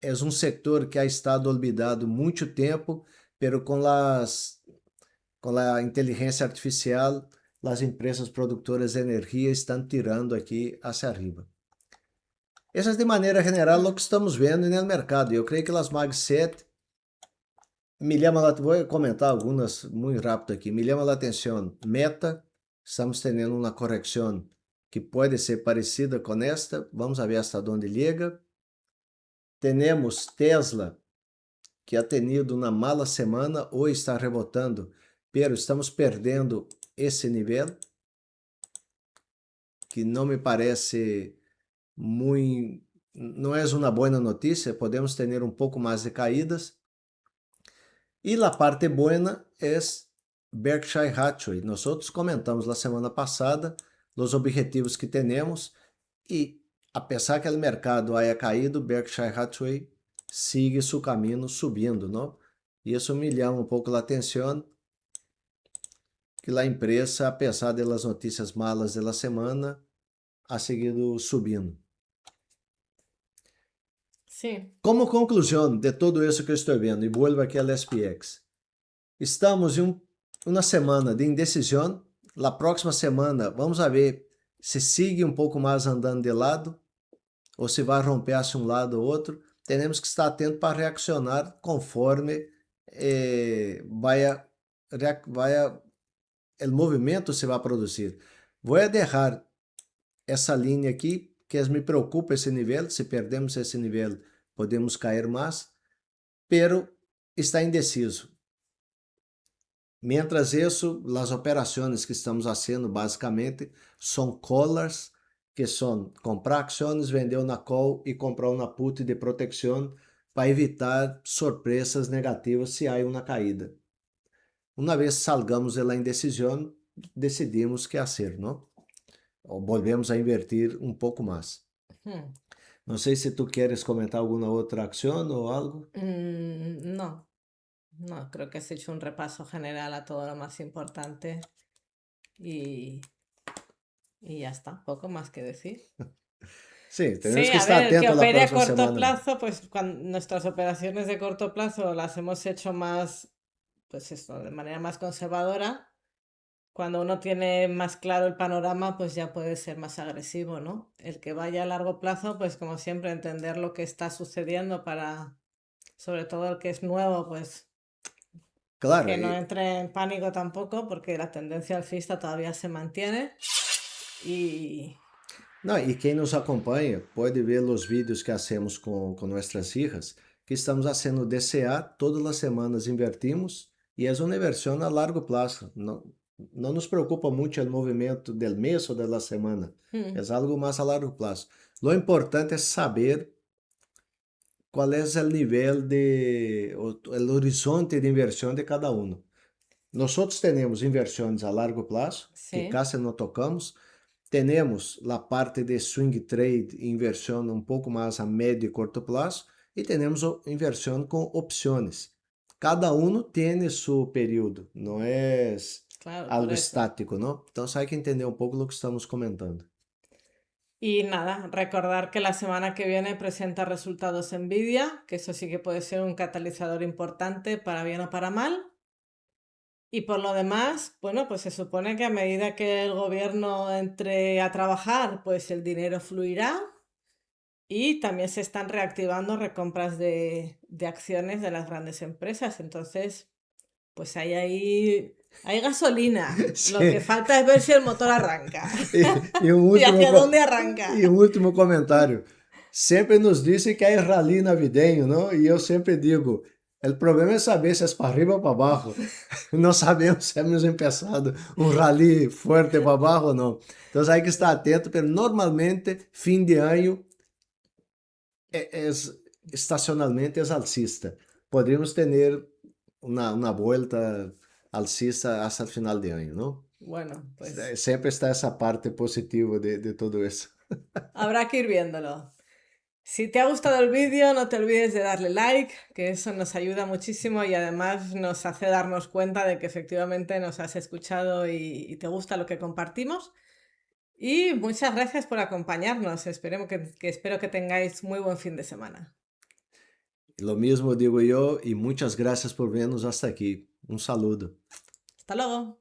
é um setor que ha estado olvidado muito tempo, pero com a inteligência artificial, as empresas produtoras de energia estão tirando aqui hacia arriba. Essa é de maneira geral o que estamos vendo no mercado. Eu creio que as Mag 7 vou comentar algumas muito rápido aqui. Me chama a atenção Meta, estamos tendo uma correção que pode ser parecida com esta. Vamos ver hasta onde chega. Temos Tesla, que ha tenido uma mala semana ou está rebotando, pero estamos perdendo esse nível, que não me parece muito, não é uma boa notícia. Podemos ter um pouco mais de caídas. E a parte boa é Berkshire Hathaway. Nós comentamos na semana passada os objetivos que temos e, apesar que o mercado haya caído, Berkshire Hathaway sigue seu caminho subindo, não? E isso me chama um pouco a atenção, que a empresa, apesar das notícias malas da semana, ha seguido subindo. Sí. Como conclusão de tudo isso que eu estou vendo, e volvo aqui ao SPX, estamos em uma semana de indecisão. Na próxima semana, vamos ver se sigue um pouco mais andando de lado ou se vai romper hacia um lado ou outro. Temos que estar atento para reaccionar conforme o movimento se vai produzir. Voy a dejar essa linha aqui, que me preocupa esse nível. Se perdemos esse nível, podemos cair mais, pero está indeciso. Mientras isso, as operações que estamos fazendo basicamente são collars, que são comprar ações, vender na call e comprar uma put de proteção para evitar surpresas negativas se há uma caída. Uma vez salgamos da indecisão, decidimos que fazer, não? Ou volvemos a invertir um pouco mais. Hmm. Não sei se tu queres comentar alguma outra ação ou algo. No, no, creo que has hecho un repaso general a todo lo más importante y, y ya está, poco más que decir. Sí, tenemos Sí, que a estar ver, el que atentos a la opere a próxima corto semana. plazo, pues cuando nuestras operaciones de corto plazo las hemos hecho más, pues esto, de manera más conservadora. Cuando uno tiene más claro el panorama, pues ya puede ser más agresivo, ¿no? El que vaya a largo plazo, pues como siempre, entender lo que está sucediendo para, sobre todo el que es nuevo, pues Claro, que no entre en pánico tampoco, porque la tendencia alcista todavía se mantiene. Y não, e quem nos acompanha pode ver os vídeos que hacemos com nossas filhas, que estamos fazendo DCA, todas as semanas invertimos, e é uma inversão a largo prazo. Não, não nos preocupa muito o movimento do mês ou da semana, é algo mais a largo prazo. Lo importante é saber qual é o nível o horizonte de inversão de cada um. Nós temos inversões a largo prazo, que sí, casi não tocamos. Temos a parte de swing trade, inversão um pouco mais a médio e curto prazo, e temos inversão com opções. Cada um tem seu período, não é claro, por algo eso. estático, não? Então, hay que entender um pouco o que estamos comentando. Y nada, recordar que la semana que viene presenta resultados Nvidia, que eso sí que puede ser un catalizador importante para bien o para mal. Y por lo demás, bueno, pues se supone que a medida que el gobierno entre a trabajar, pues el dinero fluirá y también se están reactivando recompras de acciones de las grandes empresas. Entonces, pues hay gasolina. Lo que Sim. falta es ver si el motor arranca E um y último, hacia dónde arranca. e um último comentário. Sempre nos dizem que é rally navideño, não? E eu sempre digo, o problema é saber se é para arriba ou para baixo. Não sabemos se hemos empezado um rally forte para baixo ou não. Então, hay que estar atento, porque normalmente, fim de ano, estacionalmente é alcista. Podríamos ter uma volta alcista hasta o final de ano, não? Bueno, pues Sempre está essa parte positiva de tudo isso. habrá que ir viéndolo. Si te ha gustado el vídeo, no te olvides de darle like, que eso nos ayuda muchísimo y además nos hace darnos cuenta de que efectivamente nos has escuchado y te gusta lo que compartimos. Y muchas gracias por acompañarnos. Espero que tengáis muy buen fin de semana. Lo mismo digo eu e muitas graças por vernos hasta aqui. Um saludo. Hasta luego.